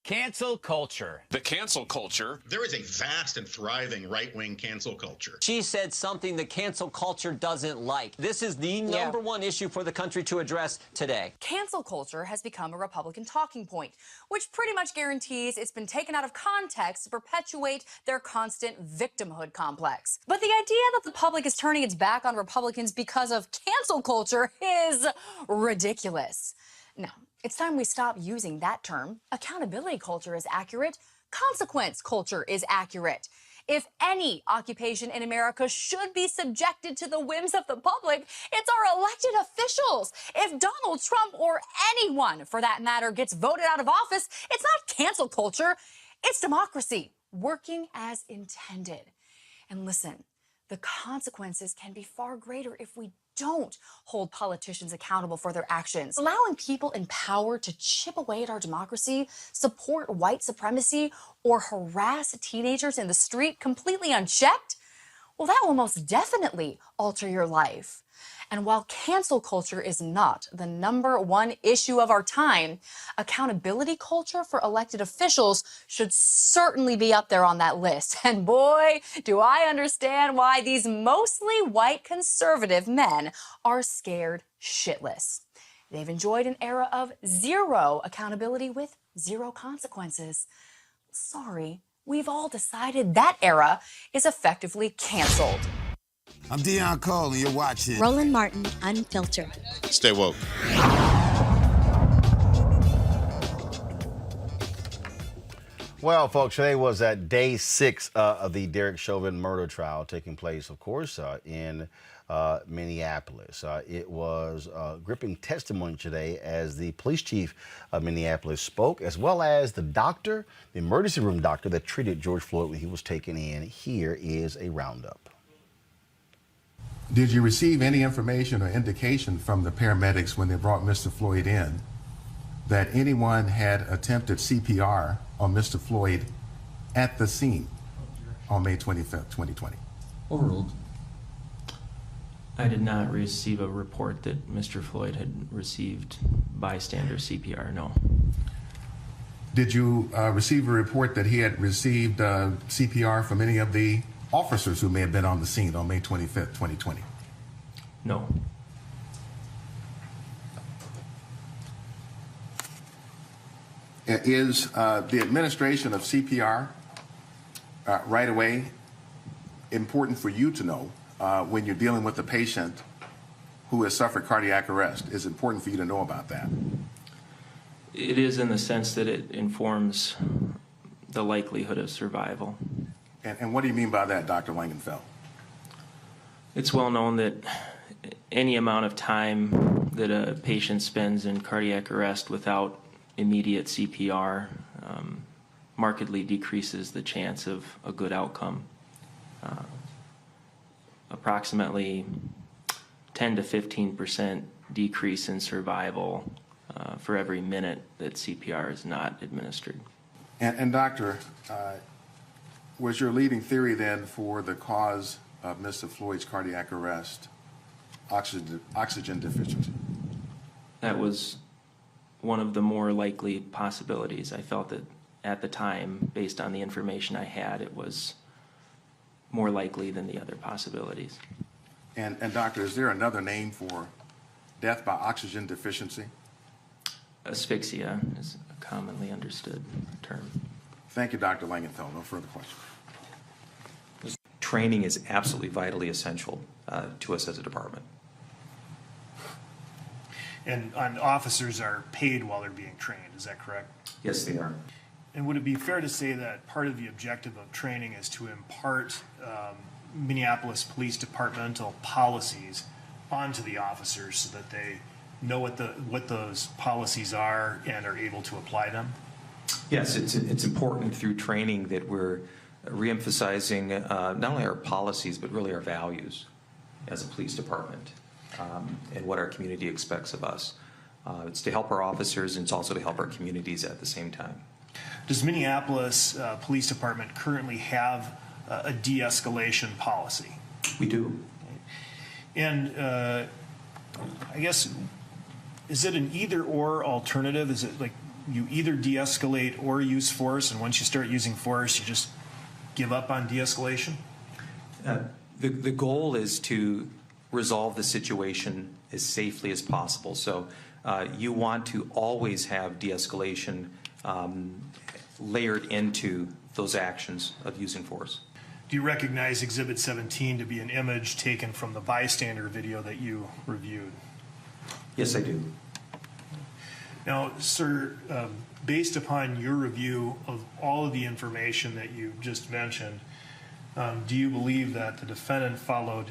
Cancel culture. The cancel culture. There is a vast and thriving right-wing cancel culture. She said something the cancel culture doesn't like. This is the number one issue for the country to address today. Cancel culture has become a Republican talking point, which pretty much guarantees it's been taken out of context to perpetuate their constant victimhood complex. But the idea that the public is turning its back on Republicans because of cancel culture is ridiculous. No. It's time we stop using that term. Accountability culture is accurate. Consequence culture is accurate. If any occupation in America should be subjected to the whims of the public, it's our elected officials. If Donald Trump, or anyone for that matter, gets voted out of office, it's not cancel culture. It's democracy working as intended. And listen, the consequences can be far greater if we don't hold politicians accountable for their actions. Allowing people in power to chip away at our democracy, support white supremacy, or harass teenagers in the street completely unchecked, well, that will most definitely alter your life. And while cancel culture is not the number one issue of our time, accountability culture for elected officials should certainly be up there on that list. And boy, do I understand why these mostly white conservative men are scared shitless. They've enjoyed an era of zero accountability with zero consequences. Sorry, we've all decided that era is effectively canceled. I'm Deion Cole, and you're watching Roland Martin Unfiltered. Stay woke. Well, folks, today was day 6 of the Derek Chauvin murder trial taking place, of course, in Minneapolis. It was gripping testimony today as the police chief of Minneapolis spoke, as well as the doctor, the emergency room doctor that treated George Floyd when he was taken in. Here is a roundup. Did you receive any information or indication from the paramedics when they brought Mr. Floyd in that anyone had attempted CPR on Mr. Floyd at the scene on May 25th, 2020? Overruled. I did not receive a report that Mr. Floyd had received bystander CPR, no. Did you receive a report that he had received CPR from any of the officers who may have been on the scene on May 25th, 2020? No. Is the administration of CPR right away important for you to know when you're dealing with a patient who has suffered cardiac arrest? Is it important for you to know about that? It is, in the sense that it informs the likelihood of survival. And what do you mean by that, Dr. Langenfeld? It's well known that any amount of time that a patient spends in cardiac arrest without immediate CPR markedly decreases the chance of a good outcome. Approximately 10 to 15% decrease in survival for every minute that CPR is not administered. And doctor, was your leading theory then for the cause of Mr. Floyd's cardiac arrest oxygen deficiency? That was one of the more likely possibilities. I felt that at the time, based on the information I had, it was more likely than the other possibilities. And doctor, is there another name for death by oxygen deficiency? Asphyxia is a commonly understood term. Thank you, Dr. Langenfeld. No further questions. Training is absolutely vitally essential to us as a department. And officers are paid while they're being trained, is that correct? Yes, they are. And would it be fair to say that part of the objective of training is to impart Minneapolis Police Departmental policies onto the officers so that they know what those policies are and are able to apply them? Yes, it's important through training that we're reemphasizing not only our policies but really our values as a police department and what our community expects of us. It's to help our officers, and it's also to help our communities at the same time. Does Minneapolis Police Department currently have a de-escalation policy? We do. And I guess, is it an either-or alternative? Is it like you either de-escalate or use force, and once you start using force, you just give up on de-escalation? The goal is to resolve the situation as safely as possible. So you want to always have de-escalation layered into those actions of using force. Do you recognize Exhibit 17 to be an image taken from the bystander video that you reviewed? Yes, I do. Now, sir, based upon your review of all of the information that you just mentioned, do you believe that the defendant followed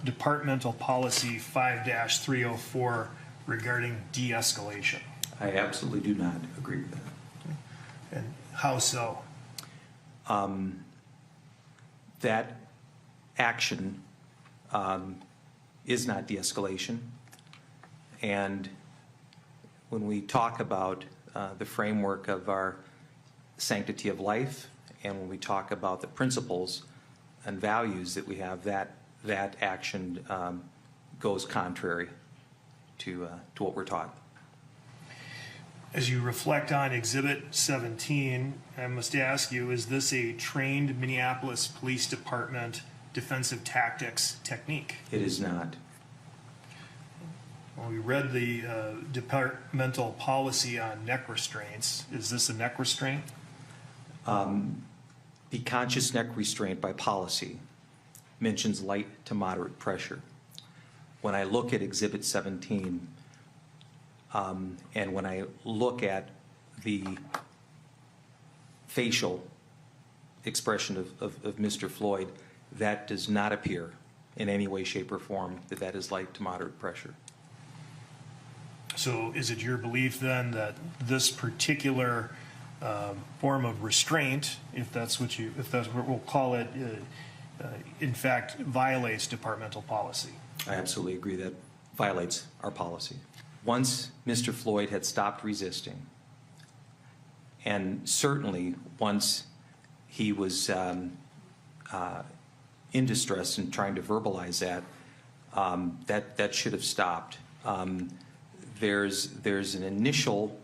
departmental policy 5-304 regarding de-escalation? I absolutely do not agree with that. And how so? That action is not de-escalation. And when we talk about the framework of our sanctity of life, and when we talk about the principles and values that we have, that action goes contrary to what we're taught. As you reflect on Exhibit 17, I must ask you, is this a trained Minneapolis Police Department defensive tactics technique? It is not. Well, we read the departmental policy on neck restraints. Is this a neck restraint? The conscious neck restraint by policy mentions light to moderate pressure. When I look at Exhibit 17, and when I look at the facial expression of Mr. Floyd, that does not appear in any way, shape, or form that is light to moderate pressure. So is it your belief then that this particular form of restraint, if that's what we'll call it, in fact violates departmental policy? I absolutely agree that violates our policy. Once Mr. Floyd had stopped resisting, and certainly once he was in distress and trying to verbalize that should have stopped. There's an initial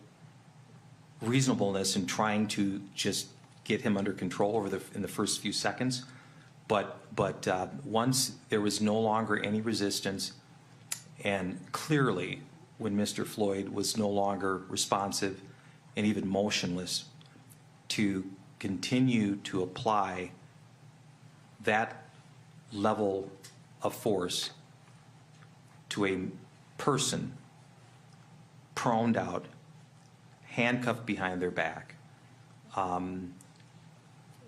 reasonableness in trying to just get him under control in the first few seconds. But once there was no longer any resistance, and clearly when Mr. Floyd was no longer responsive and even motionless, to continue to apply that level of force to a person proned out, handcuffed behind their back,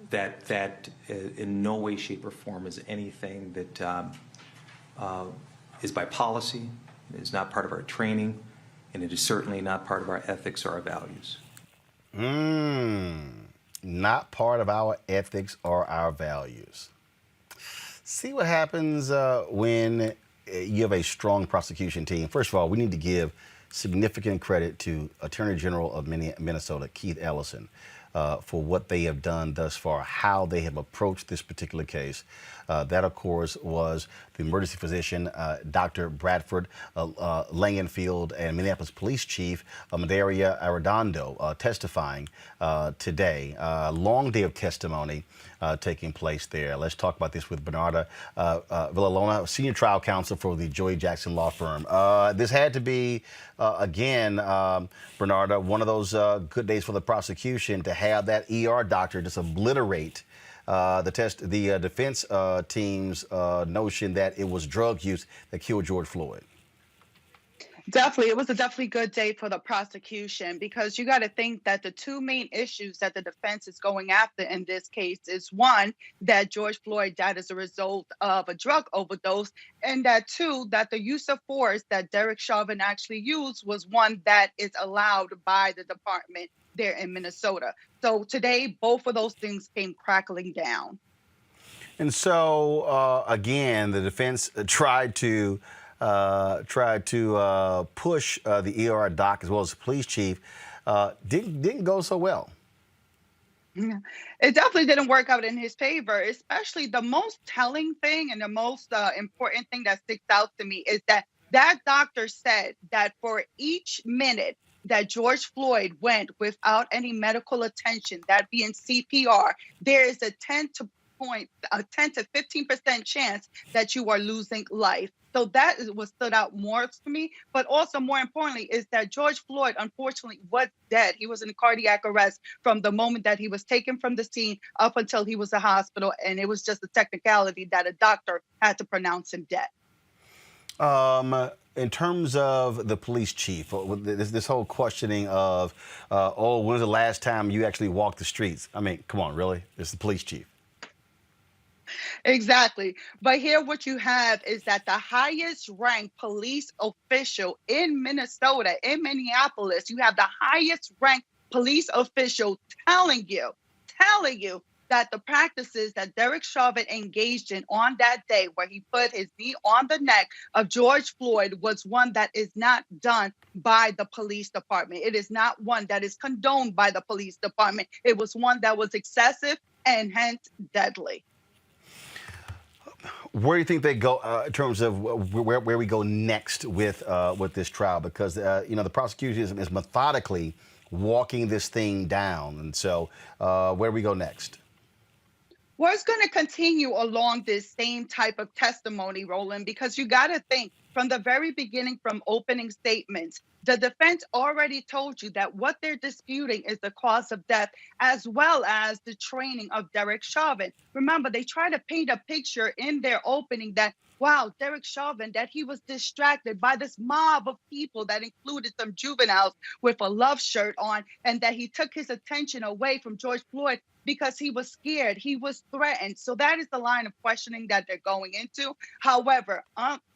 that in no way, shape, or form is anything that is by policy, it is not part of our training, and it is certainly not part of our ethics or our values. Not part of our ethics or our values. See what happens when you have a strong prosecution team. First of all, we need to give significant credit to Attorney General of Minnesota, Keith Ellison, for what they have done thus far, how they have approached this particular case. That, of course, was the emergency physician, Dr. Bradford Langenfield, and Minneapolis Police Chief Madaria Arredondo testifying today. Long day of testimony taking place there. Let's talk about this with Bernarda Villalona, senior trial counsel for the Joey Jackson law firm. This had to be, again, Bernarda, one of those good days for the prosecution to have that ER doctor just obliterate the defense team's notion that it was drug use that killed George Floyd. Definitely. It was a definitely good day for the prosecution, because you got to think that the two main issues that the defense is going after in this case is, one, that George Floyd died as a result of a drug overdose, and that, two, that the use of force that Derek Chauvin actually used was one that is allowed by the department there in Minnesota. So today, both of those things came crackling down. And so, again, the defense tried to push the ER doc as well as the police chief. Didn't go so well. Yeah. It definitely didn't work out in his favor, especially the most telling thing and the most important thing that sticks out to me is that doctor said that for each minute that George Floyd went without any medical attention, that being CPR, there is a 10 to 15% chance that you are losing life. So that is what stood out more to me. But also more importantly is that George Floyd, unfortunately, was dead. He was in cardiac arrest from the moment that he was taken from the scene up until he was in the hospital. And it was just a technicality that a doctor had to pronounce him dead. In terms of the police chief, this whole questioning of, when was the last time you actually walked the streets? I mean, come on, really? It's the police chief. Exactly. But here what you have is that the highest ranked police official in Minnesota, in Minneapolis, you have the highest ranked police official telling you that the practices that Derek Chauvin engaged in on that day where he put his knee on the neck of George Floyd was one that is not done by the police department. It is not one that is condoned by the police department. It was one that was excessive and hence deadly. Where do you think they go in terms of where we go next with this trial? Because the prosecution is methodically walking this thing down, and so where do we go next? Well, it's going to continue along this same type of testimony, Roland, because you got to think from the very beginning, from opening statements, the defense already told you that what they're disputing is the cause of death, as well as the training of Derek Chauvin. Remember, they try to paint a picture in their opening that, wow, Derek Chauvin, that he was distracted by this mob of people that included some juveniles with a love shirt on, and that he took his attention away from George Floyd because he was scared, he was threatened. So that is the line of questioning that they're going into. However,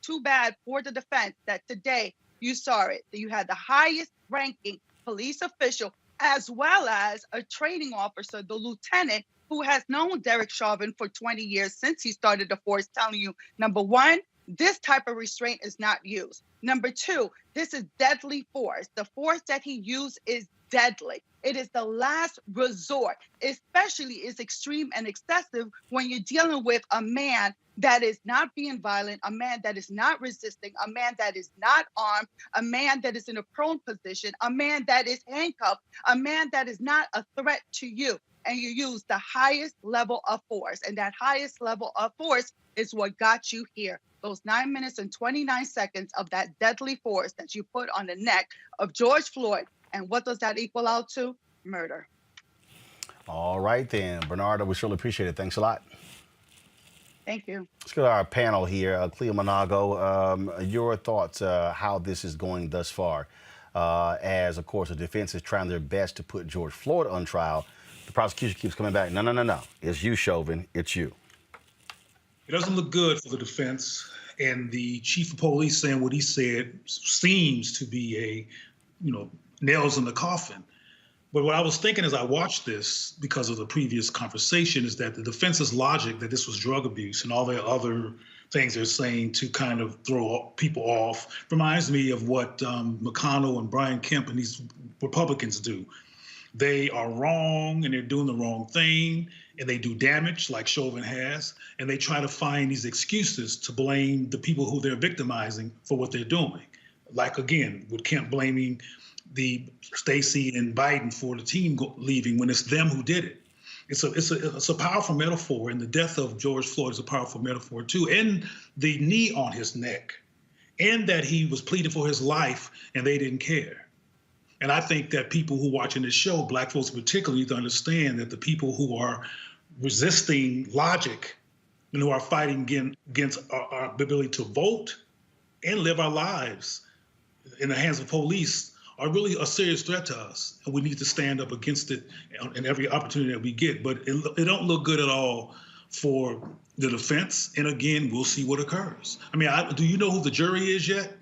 too bad for the defense that today you saw it. You had the highest ranking police official as well as a training officer, the lieutenant, who has known Derek Chauvin for 20 years since he started the force, telling you, number one, this type of restraint is not used. Number two, this is deadly force. The force that he used is deadly. It is the last resort, especially is extreme and excessive when you're dealing with a man that is not being violent, a man that is not resisting, a man that is not armed, a man that is in a prone position, a man that is handcuffed, a man that is not a threat to you. And you use the highest level of force. And that highest level of force is what got you here. Those 9 minutes and 29 seconds of that deadly force that you put on the neck of George Floyd. And what does that equal out to? Murder. All right, then. Bernardo, we surely appreciate it. Thanks a lot. Thank you. Let's go to our panel here. Cleo Monago, your thoughts, how this is going thus far, as, of course, the defense is trying their best to put George Floyd on trial. The prosecution keeps coming back. No. It's you, Chauvin. It's you. It doesn't look good for the defense, and the chief of police saying what he said seems to be a, nails in the coffin. But what I was thinking as I watched this, because of the previous conversation, is that the defense's logic that this was drug abuse and all the other things they're saying to kind of throw people off reminds me of what McConnell and Brian Kemp and these Republicans do. They are wrong and they're doing the wrong thing and they do damage like Chauvin has, and they try to find these excuses to blame the people who they're victimizing for what they're doing. Like, again, with Kemp blaming the Stacey and Biden for the team leaving when it's them who did it. It's a powerful metaphor, and the death of George Floyd is a powerful metaphor too, and the knee on his neck, and that he was pleading for his life and they didn't care. And I think that people who are watching this show, Black folks particularly, need to understand that the people who are resisting logic and who are fighting against our ability to vote and live our lives in the hands of police are really a serious threat to us. And we need to stand up against it in every opportunity that we get. But it don't look good at all for the defense. And again, we'll see what occurs. I mean, do you know who the jury is yet?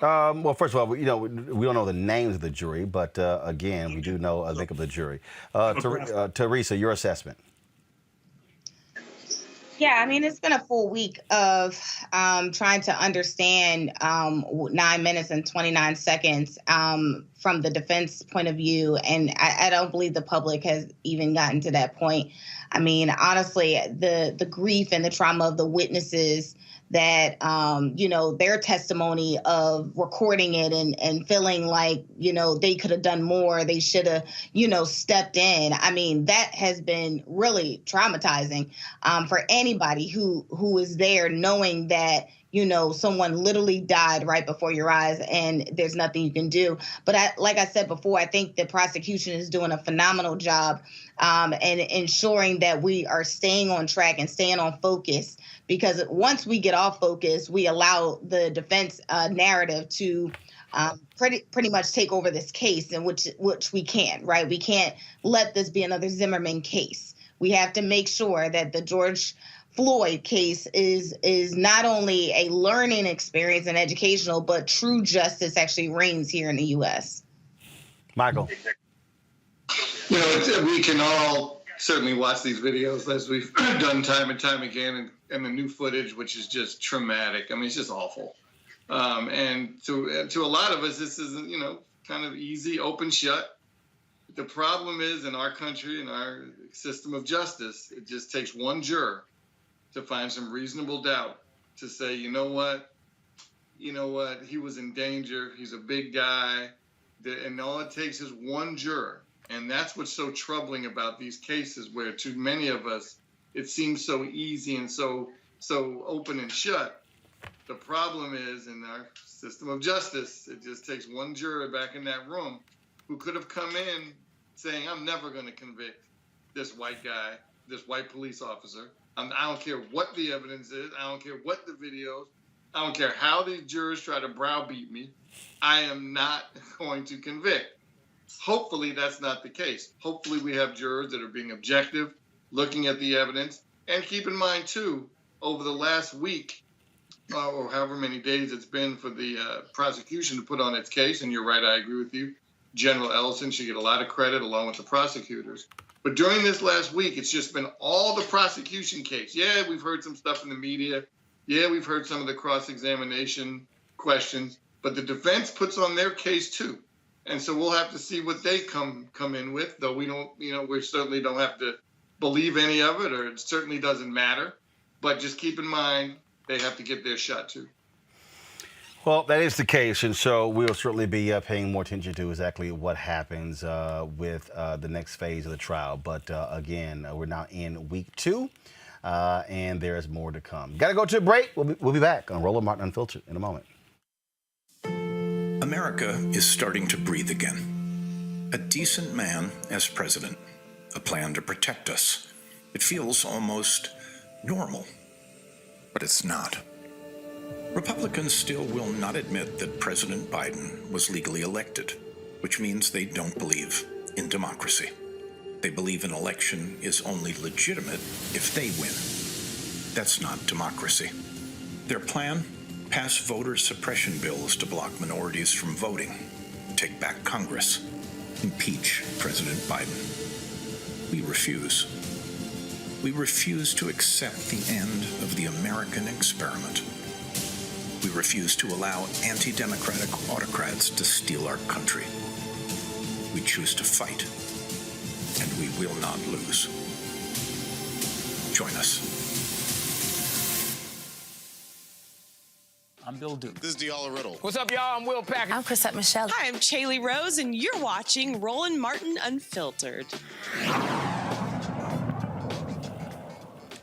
Well, first of all, we don't know the names of the jury, but again, we do know a link of the jury. Teresa, your assessment. Yeah, I mean, it's been a full week of trying to understand 9 minutes and 29 seconds from the defense point of view. And I don't believe the public has even gotten to that point. I mean, honestly, the grief and the trauma of the witnesses that, their testimony of recording it and feeling like, they could have done more, they should have, stepped in. I mean, that has been really traumatizing for anybody who is there knowing that, someone literally died right before your eyes and there's nothing you can do. But like I said before, I think the prosecution is doing a phenomenal job and ensuring that we are staying on track and staying on focus. Because once we get off focus, we allow the defense narrative to pretty much take over this case, and which we can't, right? We can't let this be another Zimmerman case. We have to make sure that the George Floyd case is not only a learning experience and educational, but true justice actually reigns here in the U.S. Michael. We can all certainly watch these videos as we've done time and time again, and the new footage, which is just traumatic. I mean, it's just awful. And to a lot of us, this is, kind of easy, open, shut. The problem is in our country, in our system of justice, it just takes one juror to find some reasonable doubt to say, you know what, he was in danger. He's a big guy. And all it takes is one juror. And that's what's so troubling about these cases, where to many of us, it seems so easy and so open and shut. The problem is in our system of justice, it just takes one juror back in that room who could have come in saying, I'm never going to convict this white guy, this white police officer. I don't care what the evidence is. I don't care what the videos. I don't care how these jurors try to browbeat me. I am not going to convict. Hopefully that's not the case. Hopefully we have jurors that are being objective, looking at the evidence. And keep in mind, too, over the last week, or however many days it's been for the prosecution to put on its case, and you're right, I agree with you, General Ellison should get a lot of credit along with the prosecutors. But during this last week, it's just been all the prosecution case. Yeah, we've heard some stuff in the media. Yeah, we've heard some of the cross-examination questions. But the defense puts on their case, too. And so we'll have to see what they come in with, though we don't, we certainly don't have to believe any of it, or it certainly doesn't matter. but just keep in mind they have to get their shot too. Well, that is the case, and so we'll certainly be paying more attention to exactly what happens with the next phase of the trial. But again, we're now in week 2, and there is more to come. Got to go to a break. We'll be back on Roland Martin Unfiltered in a moment. America is starting to breathe again. A decent man as president, a plan to protect us. It feels almost normal, but it's not. Republicans still will not admit that President Biden was legally elected, which means they don't believe in democracy. They believe an election is only legitimate if they win. That's not democracy. Their plan? Pass voter suppression bills to block minorities from voting, take back Congress, impeach President Biden. We refuse. We refuse to accept the end of the American experiment. We refuse to allow anti-democratic autocrats to steal our country. We choose to fight, and we will not lose. Join us. I'm Bill Duke. This is Diala Riddle. What's up, y'all? I'm Will Packer. I'm Chrisette Michelle. Hi, I'm Chaley Rose, and you're watching Roland Martin Unfiltered.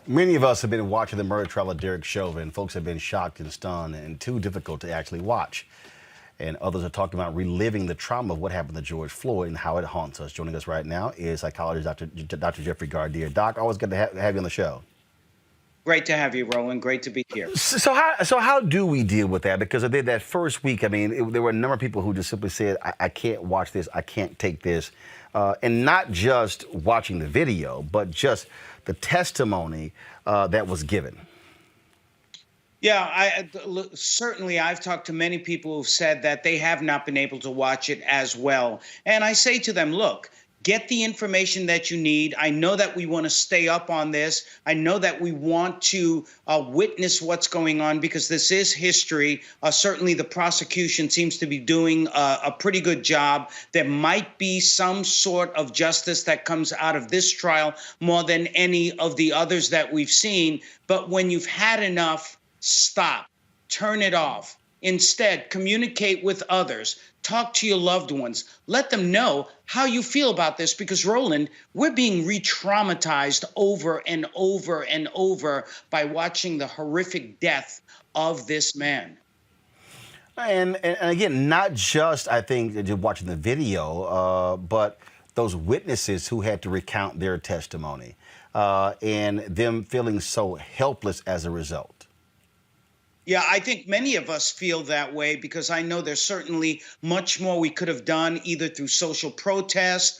Many of us have been watching the murder trial of Derek Chauvin. Folks have been shocked and stunned and too difficult to actually watch. And others are talking about reliving the trauma of what happened to George Floyd and how it haunts us. Joining us right now is psychologist Dr. Jeffrey Gardier. Doc, always good to have you on the show. Great to have you, Roland. Great to be here. So how do we deal with that? Because I did that first week. I mean, there were a number of people who just simply said, I can't watch this. I can't take this. And not just watching the video, but just the testimony that was given. Yeah, certainly I've talked to many people who've said that they have not been able to watch it as well. And I say to them, look, get the information that you need. I know that we want to stay up on this. I know that we want to witness what's going on because this is history. Certainly the prosecution seems to be doing a pretty good job. There might be some sort of justice that comes out of this trial more than any of the others that we've seen. But when you've had enough, stop, turn it off. Instead, communicate with others. Talk to your loved ones. Let them know how you feel about this because, Roland, we're being re-traumatized over and over and over by watching the horrific death of this man. And again, not just, I think, just watching the video, but those witnesses who had to recount their testimony and them feeling so helpless as a result. Yeah, I think many of us feel that way because I know there's certainly much more we could have done either through social protest,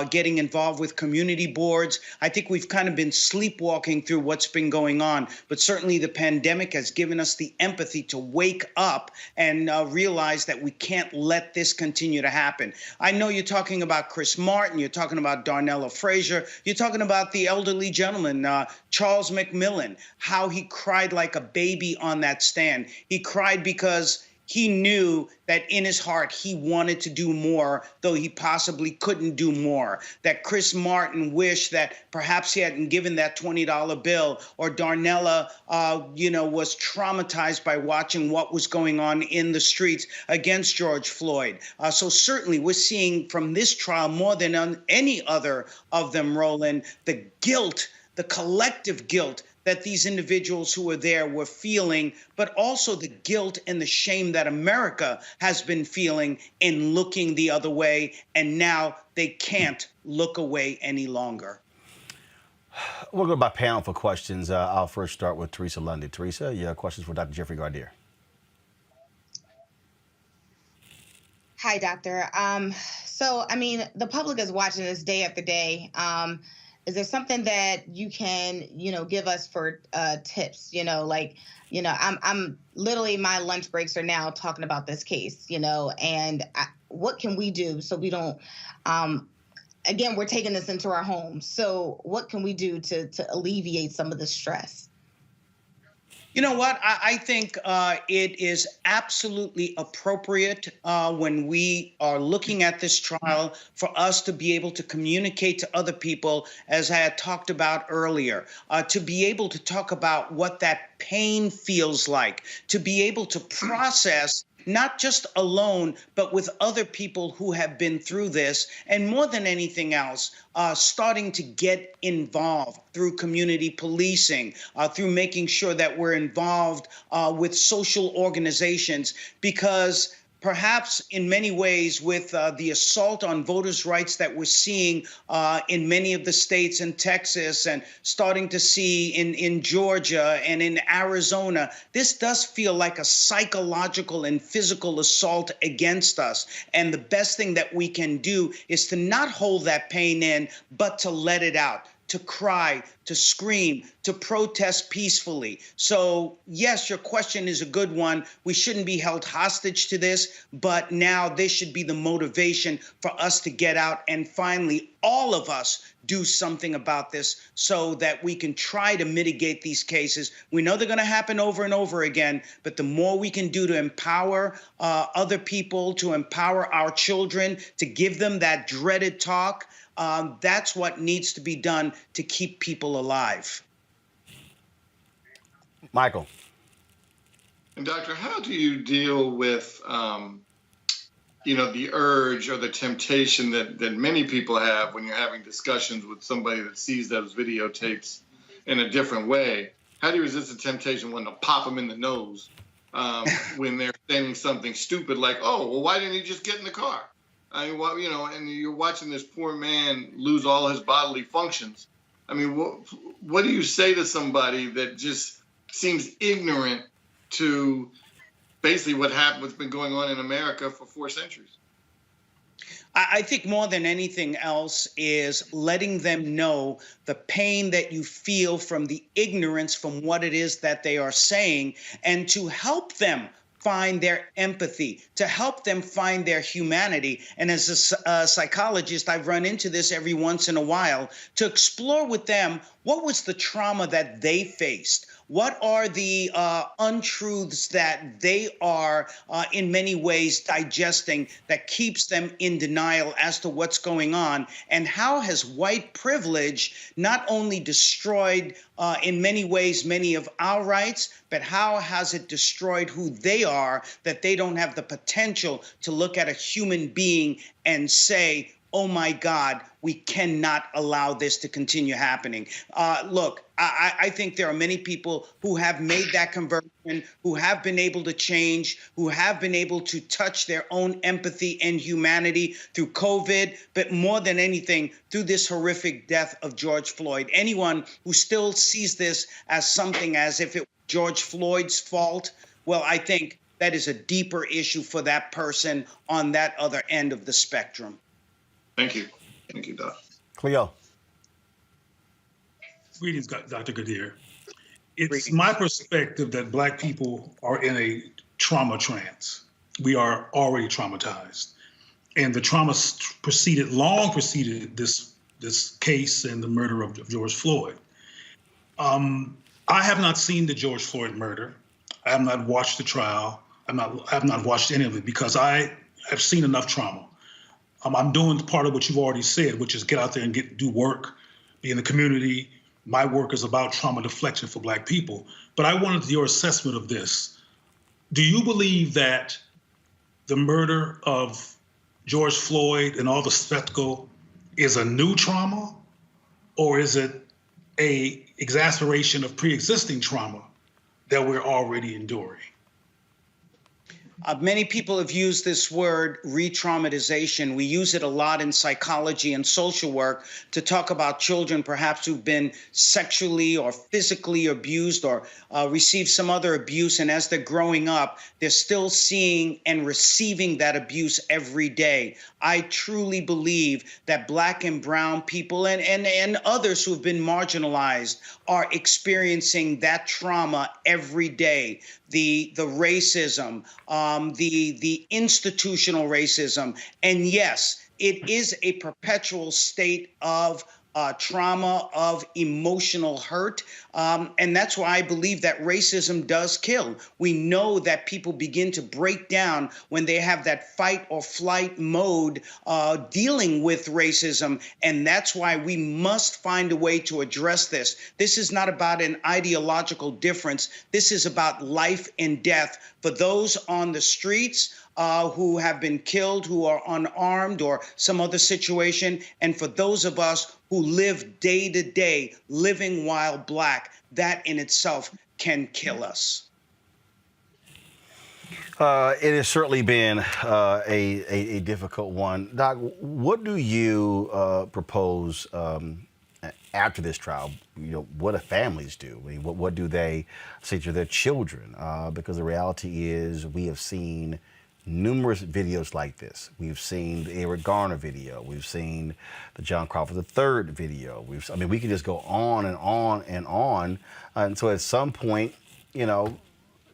getting involved with community boards. I think we've kind of been sleepwalking through what's been going on, but certainly the pandemic has given us the empathy to wake up and realize that we can't let this continue to happen. I know you're talking about Chris Martin, you're talking about Darnella Frazier, you're talking about the elderly gentleman, Charles McMillan, how he cried like a baby on that stand. He cried because he knew that in his heart he wanted to do more, though he possibly couldn't do more. That Chris Martin wished that perhaps he hadn't given that $20 bill, or Darnella, was traumatized by watching what was going on in the streets against George Floyd. So certainly we're seeing from this trial more than on any other of them, Roland, the guilt, the collective guilt that these individuals who were there were feeling, but also the guilt and the shame that America has been feeling in looking the other way, and now they can't look away any longer. We'll go by panel for questions. I'll first start with Teresa Lundy. Teresa, you have questions for Dr. Jeffrey Gardier. Hi, doctor. The public is watching this day after day. Is there something that you can, give us for tips? I'm literally, my lunch breaks are now talking about this case, and what can we do so we don't, again, we're taking this into our homes. So what can we do to alleviate some of the stress? You know what? I think it is absolutely appropriate when we are looking at this trial for us to be able to communicate to other people, as I had talked about earlier, to be able to talk about what that pain feels like, to be able to process not just alone, but with other people who have been through this, and more than anything else, starting to get involved through community policing, through making sure that we're involved with social organizations, because perhaps in many ways with the assault on voters' rights that we're seeing in many of the states in Texas and starting to see in Georgia and in Arizona, this does feel like a psychological and physical assault against us. And the best thing that we can do is to not hold that pain in, but to let it out, to cry, to scream, to protest peacefully. So yes, your question is a good one. We shouldn't be held hostage to this, but now this should be the motivation for us to get out and finally all of us do something about this so that we can try to mitigate these cases. We know they're going to happen over and over again, but the more we can do to empower other people, to empower our children, to give them that dreaded talk, that's what needs to be done to keep people alive. Michael. And Doctor, how do you deal with, the urge or the temptation that many people have when you're having discussions with somebody that sees those videotapes in a different way? How do you resist the temptation when to pop them in the nose when they're saying something stupid like, oh, well, why didn't he just get in the car? I mean, well, and you're watching this poor man lose all his bodily functions. I mean, what do you say to somebody that just seems ignorant to basically what's been going on in America for 4 centuries? I think more than anything else is letting them know the pain that you feel from the ignorance from what it is that they are saying, and to help them find their empathy, to help them find their humanity. And as a psychologist, I've run into this every once in a while, to explore with them what was the trauma that they faced. What are the untruths that they are in many ways digesting that keeps them in denial as to what's going on? And how has white privilege not only destroyed in many ways many of our rights, but how has it destroyed who they are, that they don't have the potential to look at a human being and say, oh my God, we cannot allow this to continue happening. Look, I think there are many people who have made that conversion, who have been able to change, who have been able to touch their own empathy and humanity through COVID, but more than anything, through this horrific death of George Floyd. Anyone who still sees this as something as if it was George Floyd's fault, well, I think that is a deeper issue for that person on that other end of the spectrum. Thank you. Thank you, Doc. Cleo. Greetings, Dr. Gadir. It's my perspective that Black people are in a trauma trance. We are already traumatized. And the trauma long preceded this case and the murder of George Floyd. I have not seen the George Floyd murder. I have not watched the trial. I have not watched any of it because I have seen enough trauma. I'm doing part of what you've already said, which is get out there and do work, be in the community. My work is about trauma deflection for Black people. But I wanted your assessment of this. Do you believe that the murder of George Floyd and all the spectacle is a new trauma, or is it an exacerbation of pre-existing trauma that we're already enduring? Many people have used this word re-traumatization. We use it a lot in psychology and social work to talk about children perhaps who've been sexually or physically abused or received some other abuse. And as they're growing up, they're still seeing and receiving that abuse every day. I truly believe that Black and brown people and others who have been marginalized are experiencing that trauma every day. The racism, the institutional racism. And yes, it is a perpetual state of trauma, of emotional hurt. And that's why I believe that racism does kill. We know that people begin to break down when they have that fight or flight mode dealing with racism. And that's why we must find a way to address this. This is not about an ideological difference. This is about life and death for those on the streets who have been killed, who are unarmed or some other situation, and for those of us who live day to day, living while black. That in itself can kill us. It has certainly been a difficult one. Doc, what do you propose after this trial? You know, what do families do? I mean, what do they say to their children? Because the reality is we have seen numerous videos like this. We've seen the Eric Garner video. We've seen the John Crawford III video. I mean, we can just go on and on and on. And so at some point, you know,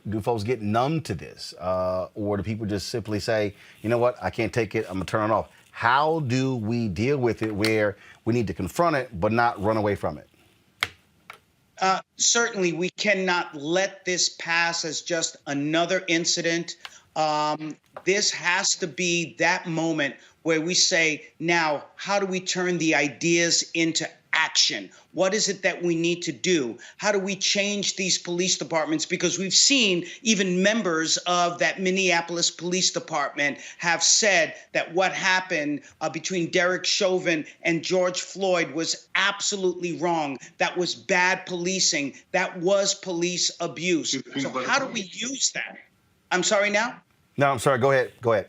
do folks get numb to this? Or do people just simply say, you know what, I can't take it, I'm gonna turn it off? How do we deal with it where we need to confront it but not run away from it? Certainly, we cannot let this pass as just another incident. This has to be that moment where we say, now, how do we turn the ideas into action? What is it that we need to do? How do we change these police departments? Because we've seen even members of that Minneapolis Police Department have said that what happened between Derek Chauvin and George Floyd was absolutely wrong. That was bad policing. That was police abuse. So how do we use that? I'm sorry now? No, I'm sorry. Go ahead. Go ahead.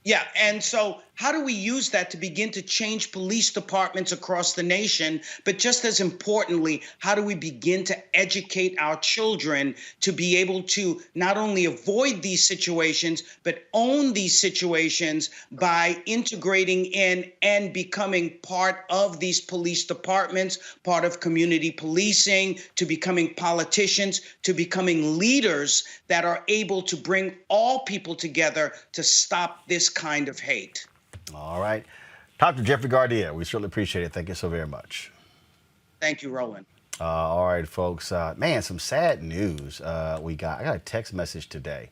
Yeah. And so how do we use that to begin to change police departments across the nation? But just as importantly, how do we begin to educate our children to be able to not only avoid these situations, but own these situations by integrating in and becoming part of these police departments, part of community policing, to becoming politicians, to becoming leaders that are able to bring all people together to stop this kind of hate. All right. Dr. Jeffrey Gardia, we certainly appreciate it. Thank you so very much. Thank you, Roland. All right, folks. Man, some sad news I got a text message today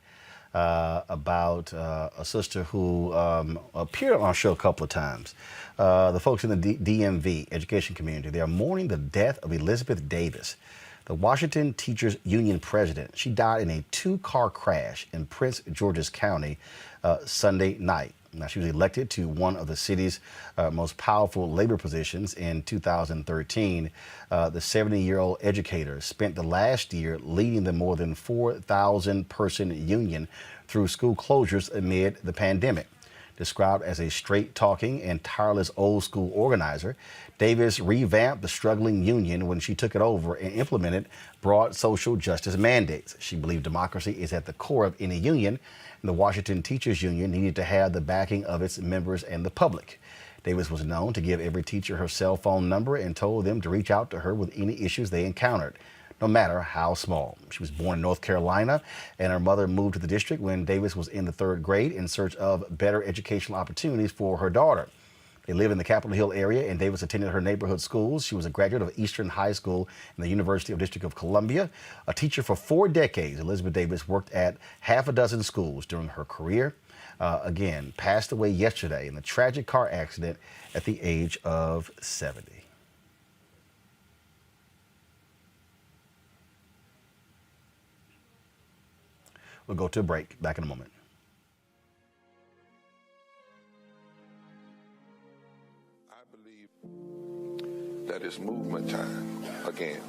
about a sister who appeared on our show a couple of times. The folks in the DMV education community, they are mourning the death of Elizabeth Davis, the Washington Teachers Union president. She died in a two-car crash in Prince George's County Sunday night. Now, she was elected to one of the city's most powerful labor positions in 2013. The 70-year-old educator spent the last year leading the more than 4,000-person union through school closures amid the pandemic. Described as a straight-talking and tireless old-school organizer, Davis revamped the struggling union when she took it over and implemented broad social justice mandates. She believed democracy is at the core of any union, and the Washington Teachers Union needed to have the backing of its members and the public. Davis was known to give every teacher her cell phone number and told them to reach out to her with any issues they encountered, no matter how small. She was born in North Carolina, and her mother moved to the district when Davis was in the 3rd grade in search of better educational opportunities for her daughter. They live in the Capitol Hill area, and Davis attended her neighborhood schools. She was a graduate of Eastern High School and the University of District of Columbia. A teacher for 4 decades, Elizabeth Davis worked at half a dozen schools during her career. Again, passed away yesterday in a tragic car accident at the age of 70. We'll go to a break. Back in a moment. That it's movement time again.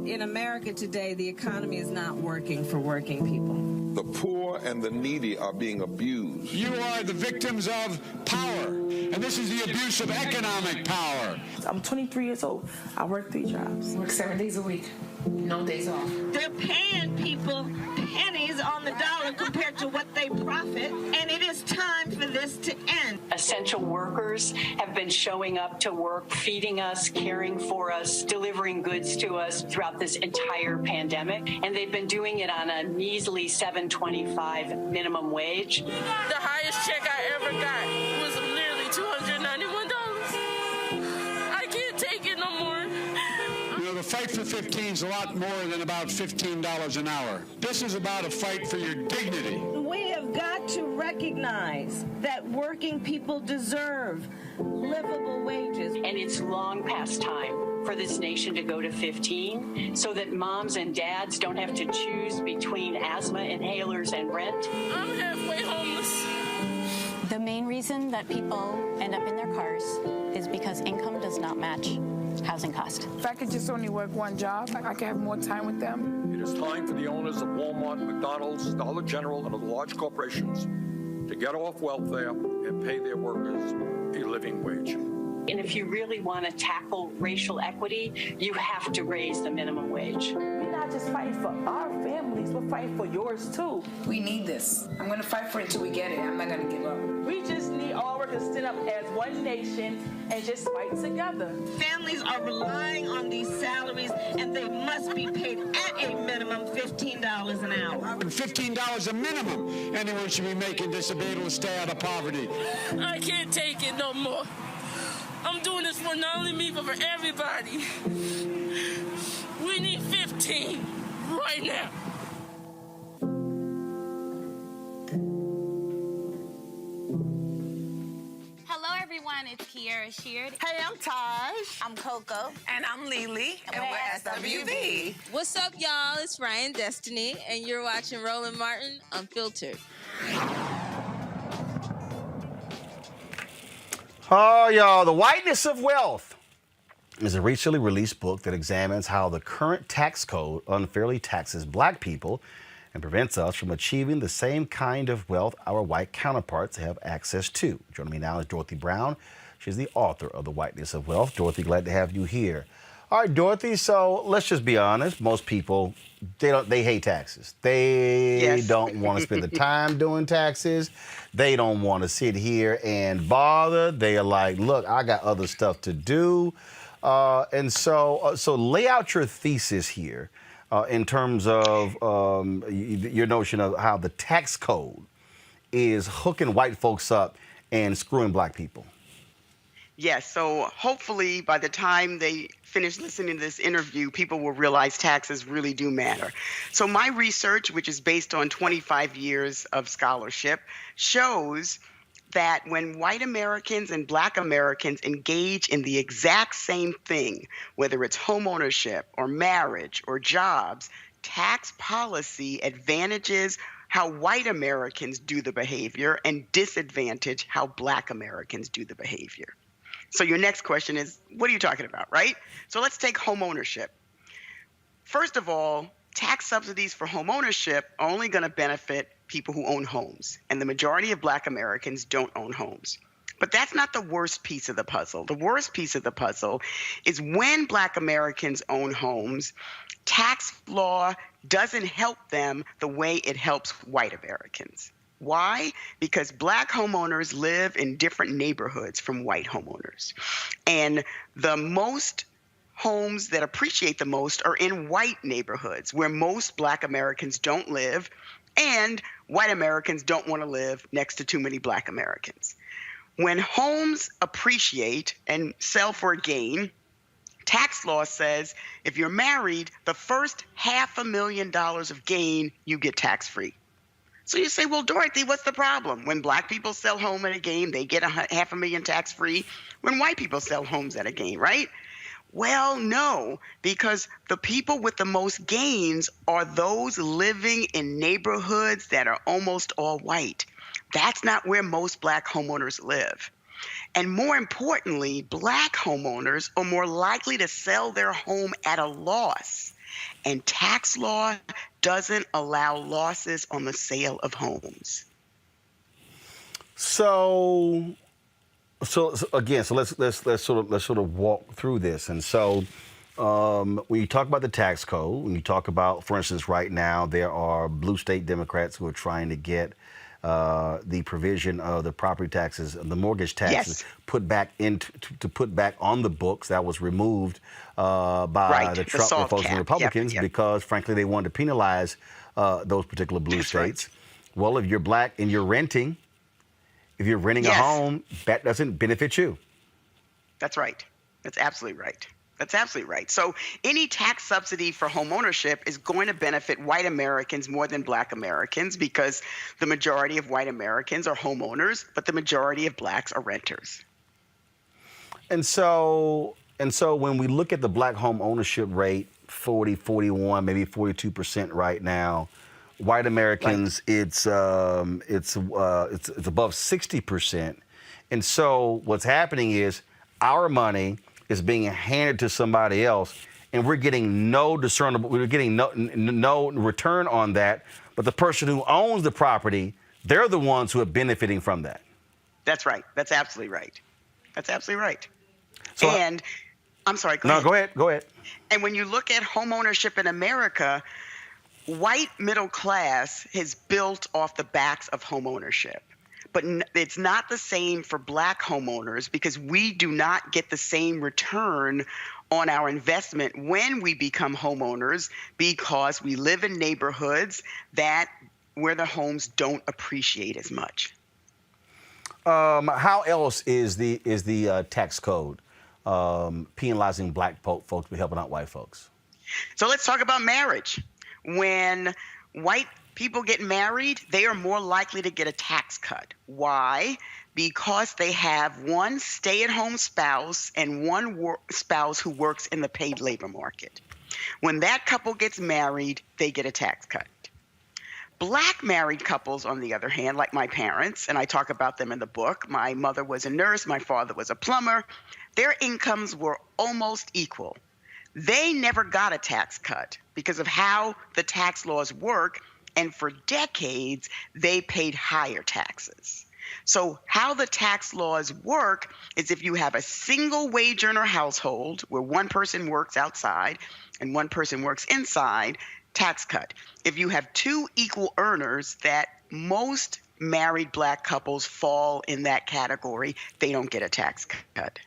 In America today, the economy is not working for working people. The poor and the needy are being abused. You are the victims of power, and this is the abuse of economic power. I'm 23 years old. I work 3 jobs. Work 7 days a week. No days off. They're paying people pennies on the dollar compared to what they profit, and it is time for this to end. Essential workers have been showing up to work, feeding us, caring for us, delivering goods to us throughout this entire pandemic, and they've been doing it on a measly $7.25 minimum wage. The highest check I ever got was literally $291. fight for 15 is a lot more than about $15 an hour. This is about a fight for your dignity. We have got to recognize that working people deserve livable wages. And it's long past time for this nation to go to 15 so that moms and dads don't have to choose between asthma inhalers and rent. I'm halfway homeless. The main reason that people end up in their cars is because income does not match housing cost. If I could just only work one job, I could have more time with them. It is time for the owners of Walmart, McDonald's, Dollar General, and other large corporations to get off welfare and pay their workers a living wage. And if you really want to tackle racial equity, you have to raise the minimum wage. We're not just fighting for our families, we're fighting for yours too. We need this. I'm going to fight for it until we get it. I'm not going to give up. We just need all workers to stand up as one nation and just fight together. Families are relying on these salaries, and they must be paid at a minimum $15 an hour. $15 a minimum. Anyone should be making this to be able to stay out of poverty. I can't take it no more. I'm doing this for not only me, but for everybody. We need 15 right now. Hello, everyone. It's Kiara Sheard. Hey, I'm Taj. I'm Coco. And I'm Lily. And we're SWV. What's up, y'all? It's Ryan Destiny, and you're watching Roland Martin Unfiltered. Oh, y'all, The Whiteness of Wealth is a recently released book that examines how the current tax code unfairly taxes black people and prevents us from achieving the same kind of wealth our white counterparts have access to. Joining me now is Dorothy Brown. She's the author of The Whiteness of Wealth. Dorothy, glad to have you here. All right, Dorothy, so let's just be honest. Most people, they hate taxes. They don't want to spend the time doing taxes. They don't want to sit here and bother. They are like, look, I got other stuff to do. And so lay out your thesis here in terms of your notion of how the tax code is hooking white folks up and screwing black people. Yes, so hopefully by the time they finish listening to this interview, people will realize taxes really do matter. So my research, which is based on 25 years of scholarship, shows that when white Americans and black Americans engage in the exact same thing, whether it's homeownership or marriage or jobs, tax policy advantages how white Americans do the behavior and disadvantage how black Americans do the behavior. So your next question is, what are you talking about, right? So let's take home ownership. First of all, tax subsidies for home ownership are only going to benefit people who own homes, and the majority of black Americans don't own homes. But that's not the worst piece of the puzzle. The worst piece of the puzzle is when black Americans own homes, tax law doesn't help them the way it helps white Americans. Why? Because black homeowners live in different neighborhoods from white homeowners. And the most homes that appreciate the most are in white neighborhoods where most black Americans don't live, and white Americans don't want to live next to too many black Americans. When homes appreciate and sell for a gain, tax law says if you're married, the first $500,000 of gain, you get tax-free. So you say, well, Dorothy, what's the problem? When black people sell home at a gain, they get $500,000 tax-free. When white people sell homes at a gain, right? Well, no, because the people with the most gains are those living in neighborhoods that are almost all white. That's not where most black homeowners live. And more importantly, black homeowners are more likely to sell their home at a loss. And tax law doesn't allow losses on the sale of homes. So let's sort of walk through this. And so when you talk about the tax code, when you talk about, for instance, right now there are blue state Democrats who are trying to get the provision of the property taxes, the mortgage taxes, put back on the books. That was removed by the Trump folks and Republicans because, frankly, they wanted to penalize those particular blue states. Right. Well, if you're black and you're renting, if you're renting a home, that doesn't benefit you. That's right. That's absolutely right. That's absolutely right. So any tax subsidy for home ownership is going to benefit white Americans more than black Americans because the majority of white Americans are homeowners, but the majority of blacks are renters. And so when we look at the black home ownership rate, 40, 41, maybe 42% right now, white Americans, it's above 60%. And so what's happening is our money is being handed to somebody else, and we're getting no return on that. But the person who owns the property, they're the ones who are benefiting from that. That's right. That's absolutely right. That's absolutely right. So, and I'm sorry. Go ahead. Go ahead. And when you look at home ownership in America, white middle class is built off the backs of home ownership. But it's not the same for black homeowners because we do not get the same return on our investment when we become homeowners because we live in neighborhoods where the homes don't appreciate as much. How else is the tax code penalizing black folks but helping out white folks? So let's talk about marriage. When white people get married, they are more likely to get a tax cut. Why? Because they have one stay-at-home spouse and one spouse who works in the paid labor market. When that couple gets married, they get a tax cut. Black married couples, on the other hand, like my parents, and I talk about them in the book, my mother was a nurse, my father was a plumber, their incomes were almost equal. They never got a tax cut because of how the tax laws work. And for decades, they paid higher taxes. So how the tax laws work is if you have a single wage earner household where one person works outside and one person works inside, tax cut. If you have two equal earners, that most married black couples fall in that category, they don't get a tax cut.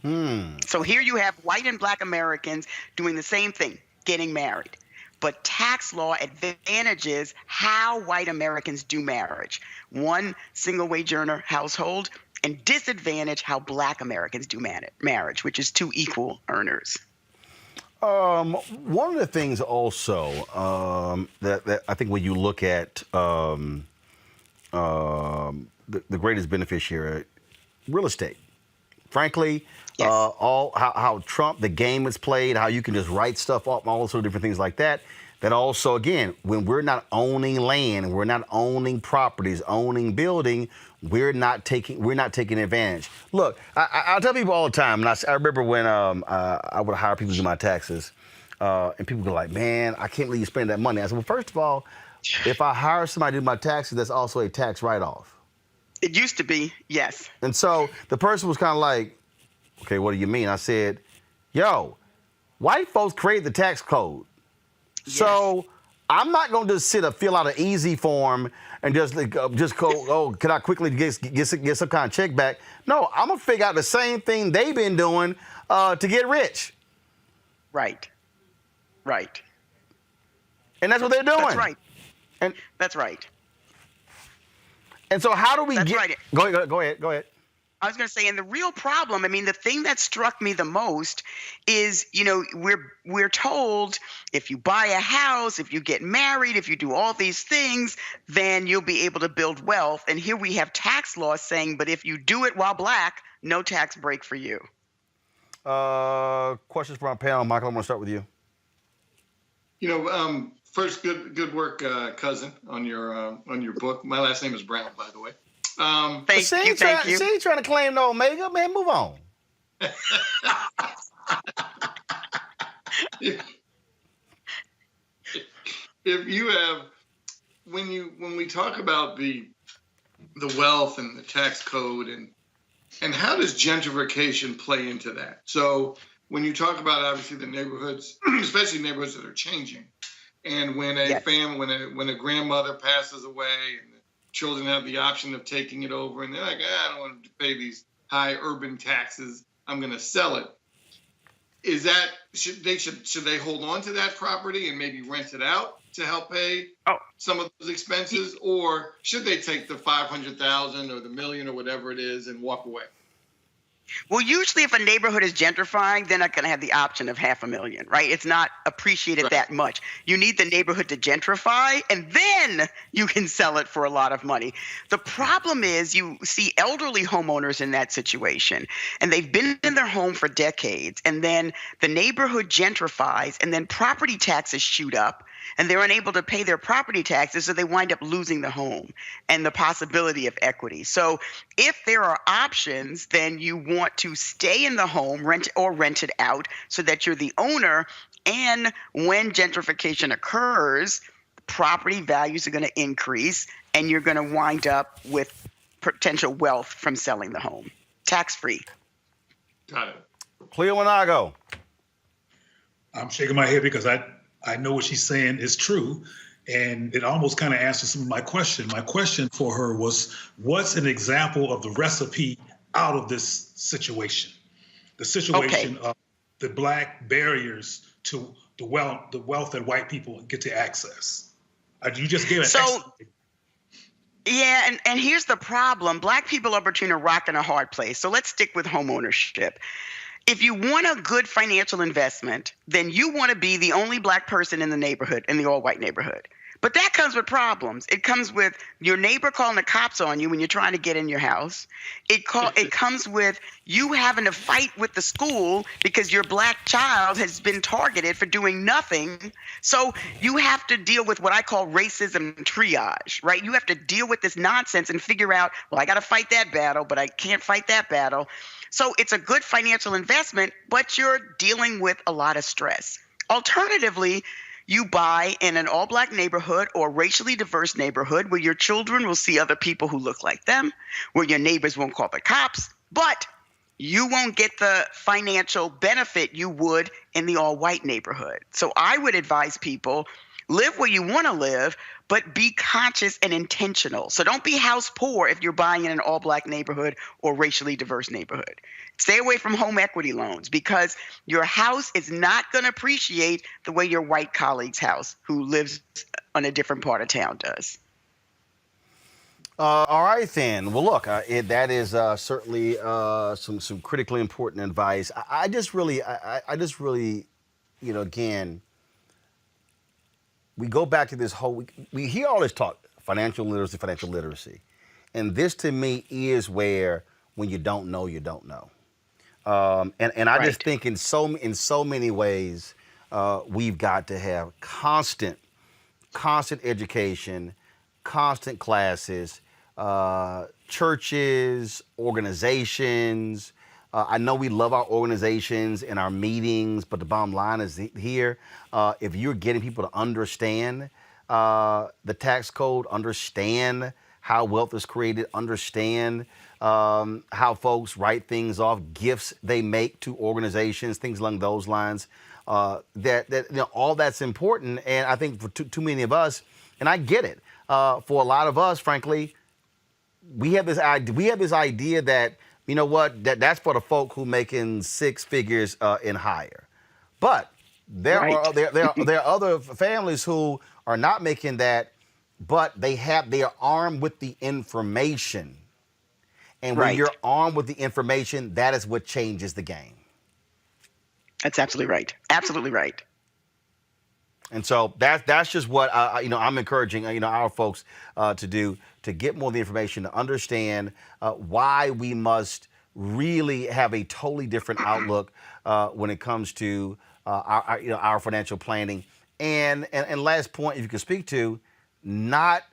So here you have white and black Americans doing the same thing, getting married. But tax law advantages how white Americans do marriage. One single wage earner household, and disadvantage how black Americans do marriage, which is two equal earners. One of the things also that I think when you look at the greatest beneficiary, real estate. Frankly, yes. How Trump, the game is played, how you can just write stuff up, all those sort of different things like that. That also, again, when we're not owning land, we're not owning properties, owning building, we're not taking advantage. Look, I tell people all the time, and I remember when I would hire people to do my taxes, and people go like, "Man, I can't believe you spend that money." I said, "Well, first of all, if I hire somebody to do my taxes, that's also a tax write-off." It used to be, yes. And so the person was kind of like, "Okay, what do you mean?" I said, "Yo, white folks created the tax code. Yes. So I'm not going to just fill out an easy form and just go, oh, can I quickly get some kind of check back? No, I'm going to figure out the same thing they've been doing to get rich." Right. Right. And that's what they're doing. That's right. And that's right. And so how do we That's right. Go ahead. I was going to say, and the real problem, I mean, the thing that struck me the most is, we're told if you buy a house, if you get married, if you do all these things, then you'll be able to build wealth. And here we have tax laws saying, but if you do it while black, no tax break for you. Questions from our panel. Michael, I'm going to start with you. First, good work, cousin, on your book. My last name is Brown, by the way. Thank you. She ain't trying to claim no Omega, man. Move on. If you have, when we talk about the wealth and the tax code and how does gentrification play into that? So when you talk about obviously the neighborhoods, especially neighborhoods that are changing, and when a family, when a grandmother passes away and the children have the option of taking it over, and they're like, I don't want to pay these high urban taxes, I'm going to sell it. Is that should they hold on to that property and maybe rent it out to help pay some of those expenses, or should they take the $500,000 or the $1 million or whatever it is and walk away? Well, usually if a neighborhood is gentrifying, they're not going to have the option of $500,000, right? It's not appreciated that much. You need the neighborhood to gentrify, and then you can sell it for a lot of money. The problem is you see elderly homeowners in that situation, and they've been in their home for decades, and then the neighborhood gentrifies, and then property taxes shoot up, and they're unable to pay their property taxes, so they wind up losing the home and the possibility of equity. So if there are options, then you want to stay in the home, rent it out so that you're the owner. And when gentrification occurs, property values are going to increase, and you're going to wind up with potential wealth from selling the home, tax-free. Got it. Cleo Monago. I'm shaking my head because I know what she's saying is true, and it almost kind of answers some of my question. My question for her was, what's an example of the recipe out of this situation? The situation of the Black barriers to the wealth that white people get to access. You just gave an Yeah, and here's the problem. Black people are between a rock and a hard place. So let's stick with home ownership. If you want a good financial investment, then you want to be the only Black person in the neighborhood, in the all-white neighborhood. But that comes with problems. It comes with your neighbor calling the cops on you when you're trying to get in your house. It comes with you having to fight with the school because your Black child has been targeted for doing nothing. So you have to deal with what I call racism triage, right? You have to deal with this nonsense and figure out, well, I got to fight that battle, but I can't fight that battle. So it's a good financial investment, but you're dealing with a lot of stress. Alternatively, you buy in an all-Black neighborhood or racially diverse neighborhood where your children will see other people who look like them, where your neighbors won't call the cops, but you won't get the financial benefit you would in the all-white neighborhood. So I would advise people, live where you want to live, but be conscious and intentional. So don't be house poor if you're buying in an all-Black neighborhood or racially diverse neighborhood. Stay away from home equity loans because your house is not going to appreciate the way your white colleague's house who lives on a different part of town does. All right, then. Well, look, that is certainly some critically important advice. I just really, you know, again, we go back to this whole, we hear all this talk, financial literacy. And this to me is where when you don't know, you don't know. And I just think in so many ways, we've got to have constant education, constant classes, churches, organizations. I know we love our organizations and our meetings, but the bottom line is here, if you're getting people to understand the tax code, understand how wealth is created, understand how folks write things off, gifts they make to organizations, things along those lines, that you know, all that's important. And I think for too many of us, and I get it, for a lot of us, frankly, we have this idea that, you know what, that's for the folk who making six figures and higher. But there are other families who are not making that, but they are armed with the information. And when you're armed with the information, that is what changes the game. That's absolutely right. Absolutely right. And so that's just what I'm encouraging our folks to do, to get more of the information, to understand why we must really have a totally different outlook when it comes to our financial planning. And last point, if you could speak to, not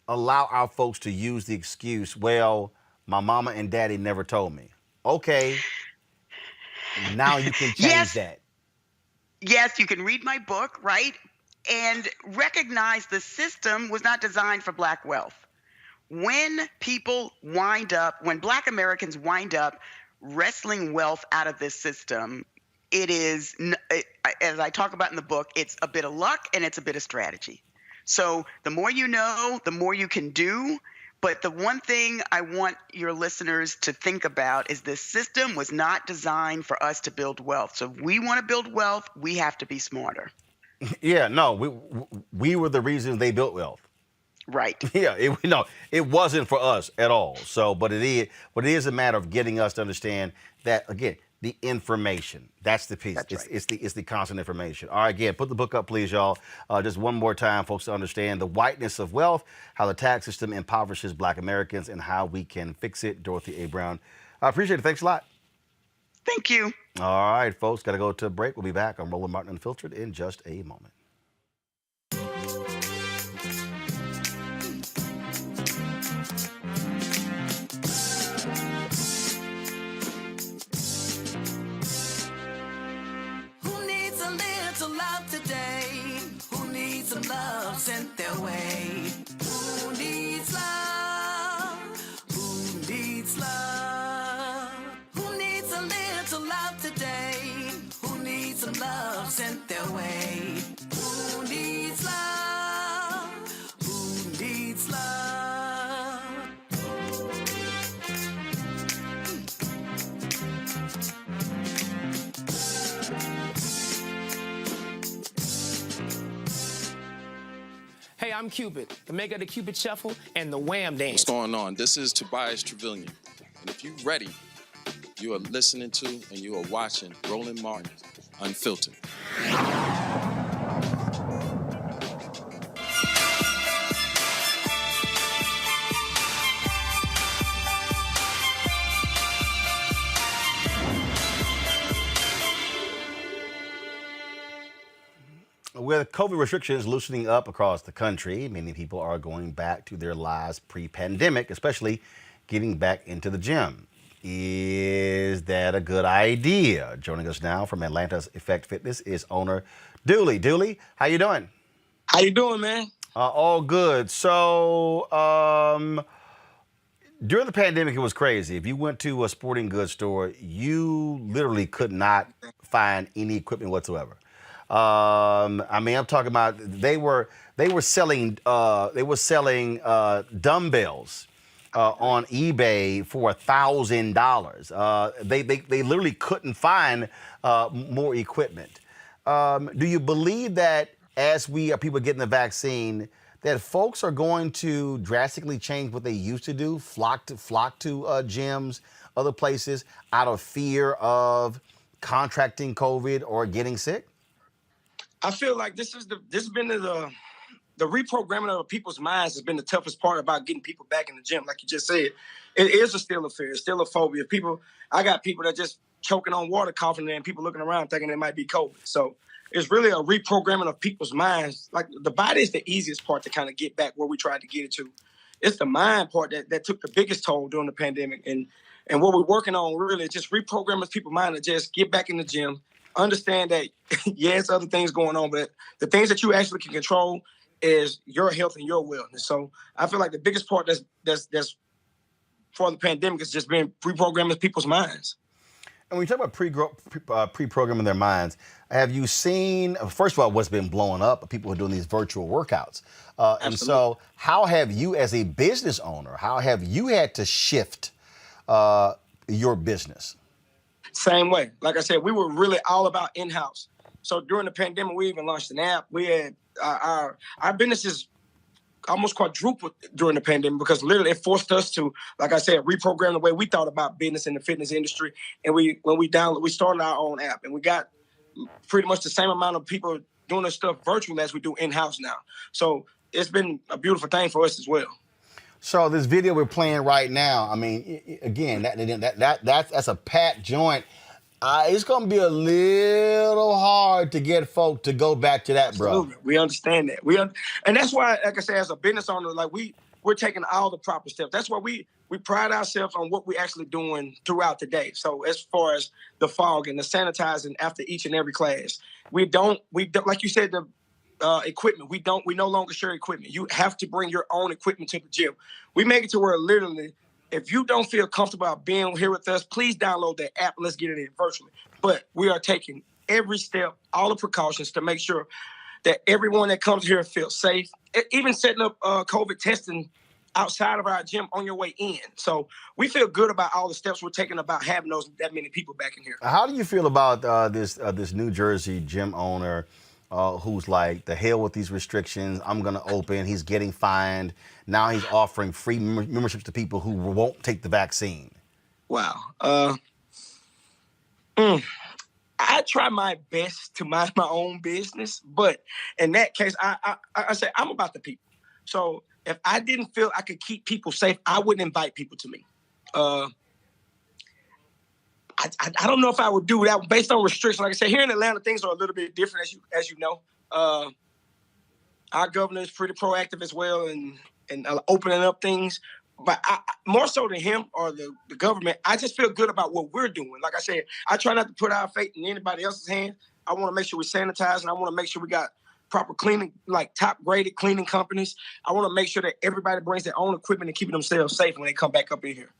allow our folks to use the excuse, well, my mama and daddy never told me. Okay, now you can change that. Yes, you can read my book, right? And recognize the system was not designed for Black wealth. When Black Americans wind up wrestling wealth out of this system, it is, as I talk about in the book, it's a bit of luck and it's a bit of strategy. So the more you know, the more you can do. But the one thing I want your listeners to think about is this system was not designed for us to build wealth. So if we want to build wealth, we have to be smarter. Yeah, no, we were the reason they built wealth. Right. Yeah, it wasn't for us at all. So, but it is a matter of getting us to understand that, again, the information. That's the piece. That's right. It's the constant information. All right, again, put the book up, please, y'all. Just one more time, folks, to understand the whiteness of wealth, how the tax system impoverishes Black Americans, and how we can fix it. Dorothy A. Brown. I appreciate it. Thanks a lot. Thank you. All right, folks, got to go to a break. We'll be back on Roland Martin Unfiltered in just a moment. Some love sent their way. Who needs love? Who needs love? Who needs a little love today? Who needs some love sent their way? Who needs love? Who needs love? Hey, I'm Cupid, the maker of the Cupid Shuffle and the Wham Dance. What's going on? This is Tobias Trevelyan. And if you're ready, you are listening to and you are watching Roland Martin Unfiltered. With COVID restrictions loosening up across the country, many people are going back to their lives pre-pandemic, especially getting back into the gym. Is that a good idea? Joining us now from Atlanta's Effect Fitness is owner Dooley. Dooley, how you doing? How you doing, man? All good. So, during the pandemic, it was crazy. If you went to a sporting goods store, you literally could not find any equipment whatsoever. I mean, I'm talking about they were selling dumbbells on eBay for $1,000. They literally couldn't find more equipment. Do you believe that as people getting the vaccine, that folks are going to drastically change what they used to do, flock to gyms, other places, out of fear of contracting COVID or getting sick? I feel like this has been the reprogramming of people's minds has been the toughest part about getting people back in the gym. Like you just said, it is still a fear, it's still a phobia. I got people that just choking on water, coughing, and people looking around thinking it might be COVID. So it's really a reprogramming of people's minds. Like the body is the easiest part to kind of get back where we tried to get it to. It's the mind part that took the biggest toll during the pandemic. And what we're working on really is just reprogramming people's mind to just get back in the gym. Understand that, it's other things going on, but the things that you actually can control is your health and your wellness. So I feel like the biggest part that's for the pandemic is just being reprogramming people's minds. And when you talk about pre-programming their minds, have you seen, first of all, what's been blowing up? People who are doing these virtual workouts. And so how have you, as a business owner, how have you had to shift your business? Same way. Like I said, we were really all about in-house. So during the pandemic, we even launched an app. We had our businesses almost quadrupled during the pandemic because literally it forced us to, like I said, reprogram the way we thought about business in the fitness industry. And we started our own app, and we got pretty much the same amount of people doing this stuff virtual as we do in-house now. So it's been a beautiful thing for us as well. So this video we're playing right now, I mean, again, that's a packed joint. It's going to be a little hard to get folk to go back to that, bro. Absolutely. We understand that. And that's why, like I said, as a business owner, like we're taking all the proper steps. That's why we pride ourselves on what we're actually doing throughout the day. So as far as the fogging, the sanitizing after each and every class, we don't like you said, the equipment. We no longer share equipment. You have to bring your own equipment to the gym. We make it to where literally, if you don't feel comfortable about being here with us, please download that app. Let's get it in virtually. But we are taking every step, all the precautions to make sure that everyone that comes here feels safe. Even setting up COVID testing outside of our gym on your way in. So we feel good about all the steps we're taking about having that many people back in here. How do you feel about this New Jersey gym owner who's like, the hell with these restrictions, I'm going to open. He's getting fined. Now he's offering free memberships to people who won't take the vaccine. Wow. I try my best to mind my own business, but in that case, I say I'm about the people. So if I didn't feel I could keep people safe, I wouldn't invite people to me. I don't know if I would do that based on restrictions. Like I said, here in Atlanta, things are a little bit different, as you know. Our governor is pretty proactive as well and opening up things. But more so than him or the government, I just feel good about what we're doing. Like I said, I try not to put our faith in anybody else's hands. I want to make sure we sanitize, and I want to make sure we got proper cleaning, like top-graded cleaning companies. I want to make sure that everybody brings their own equipment and keeping themselves safe when they come back up in here.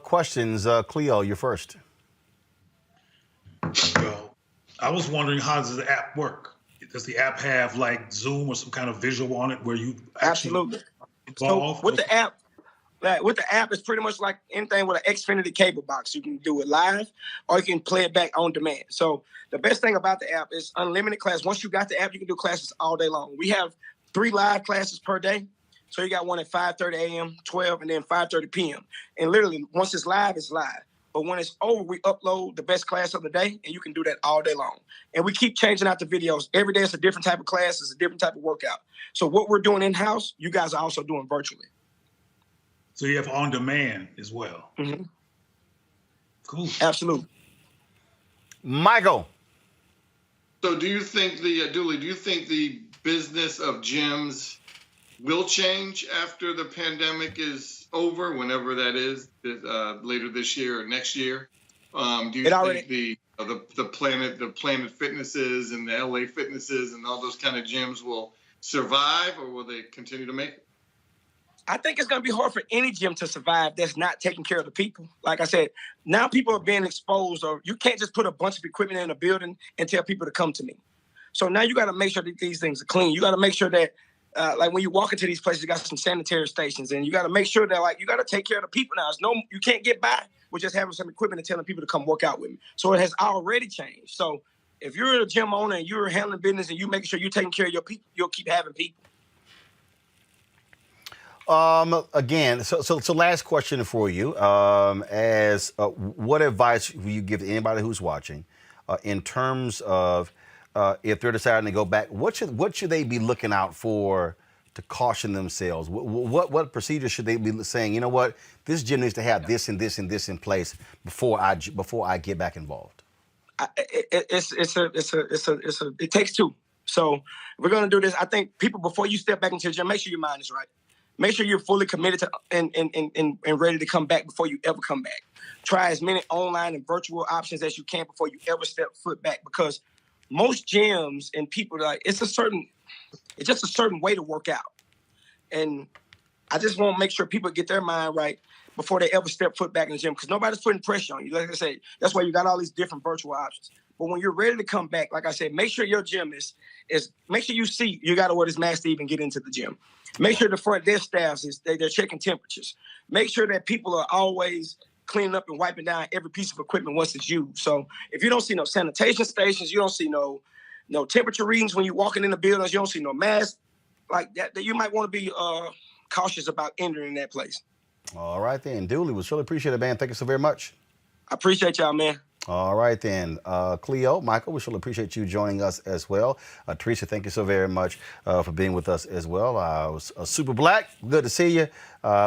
Questions. Cleo, you're first. Well, I was wondering, how does the app work? Does the app have like Zoom or some kind of visual on it where you Absolutely. Involved? So with the app, it's pretty much like anything with an Xfinity cable box. You can do it live or you can play it back on demand. So the best thing about the app is unlimited class. Once you got the app, you can do classes all day long. We have 3 live classes per day. So you got one at 5:30 a.m., 12, and then 5:30 p.m. And literally, once it's live, it's live. But when it's over, we upload the best class of the day, and you can do that all day long. And we keep changing out the videos. Every day it's a different type of class. It's a different type of workout. So what we're doing in-house, you guys are also doing virtually. So you have on demand as well. Mm-hmm. Cool. Absolutely. Michael. So do you think Dooley, do you think the business of gyms will change after the pandemic is over, whenever that is, later this year or next year? Do you think the Planet Fitnesses and the LA Fitnesses and all those kind of gyms will survive, or will they continue to make it? I think it's going to be hard for any gym to survive that's not taking care of the people. Like I said, now people are being exposed, or you can't just put a bunch of equipment in a building and tell people to come to me. So now you got to make sure that these things are clean. You got to make sure that, like when you walk into these places, you got some sanitary stations, and you got to make sure that, like, you got to take care of the people now. You can't get by with just having some equipment and telling people to come work out with me. So it has already changed. So if you're a gym owner and you're handling business and you making sure you're taking care of your people, you'll keep having people. Again, so last question for you. What advice will you give to anybody who's watching in terms of if they're deciding to go back? What should they be looking out for to caution themselves? What procedures should they be saying? You know what, this gym needs to have this and this and this in place before I get back involved. It takes two. So if we're gonna do this, I think people, before you step back into the gym, make sure your mind is right. Make sure you're fully committed to and ready to come back before you ever come back. Try as many online and virtual options as you can before you ever step foot back, because most gyms and people, like, it's just a certain way to work out. And I just want to make sure people get their mind right before they ever step foot back in the gym, because nobody's putting pressure on you. Like I said, that's why you got all these different virtual options. But when you're ready to come back, like I said, make sure your gym is make sure you got to wear this mask to even get into the gym. Make sure the front desk staff they're checking temperatures. Make sure that people are always cleaning up and wiping down every piece of equipment once it's used. So if you don't see no sanitation stations, you don't see no temperature readings when you're walking in the buildings, you don't see no masks like that you might want to be cautious about entering that place. All right then, Dooley, we really appreciate it, man. Thank you so very much. I appreciate y'all, man. All right then, Cleo, Michael, we really appreciate you joining us as well. Teresa, thank you so very much for being with us as well. Super Black, good to see you.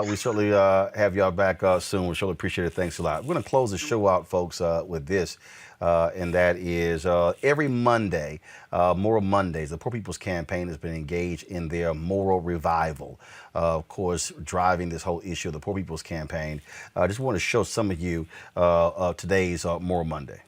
We certainly have y'all back soon. We really appreciate it. Thanks a lot. We're going to close the show out, folks, with this. And that is every Monday, Moral Mondays, the Poor People's Campaign has been engaged in their moral revival. Of course, driving this whole issue of the Poor People's Campaign. I just want to show some of you today's Moral Monday.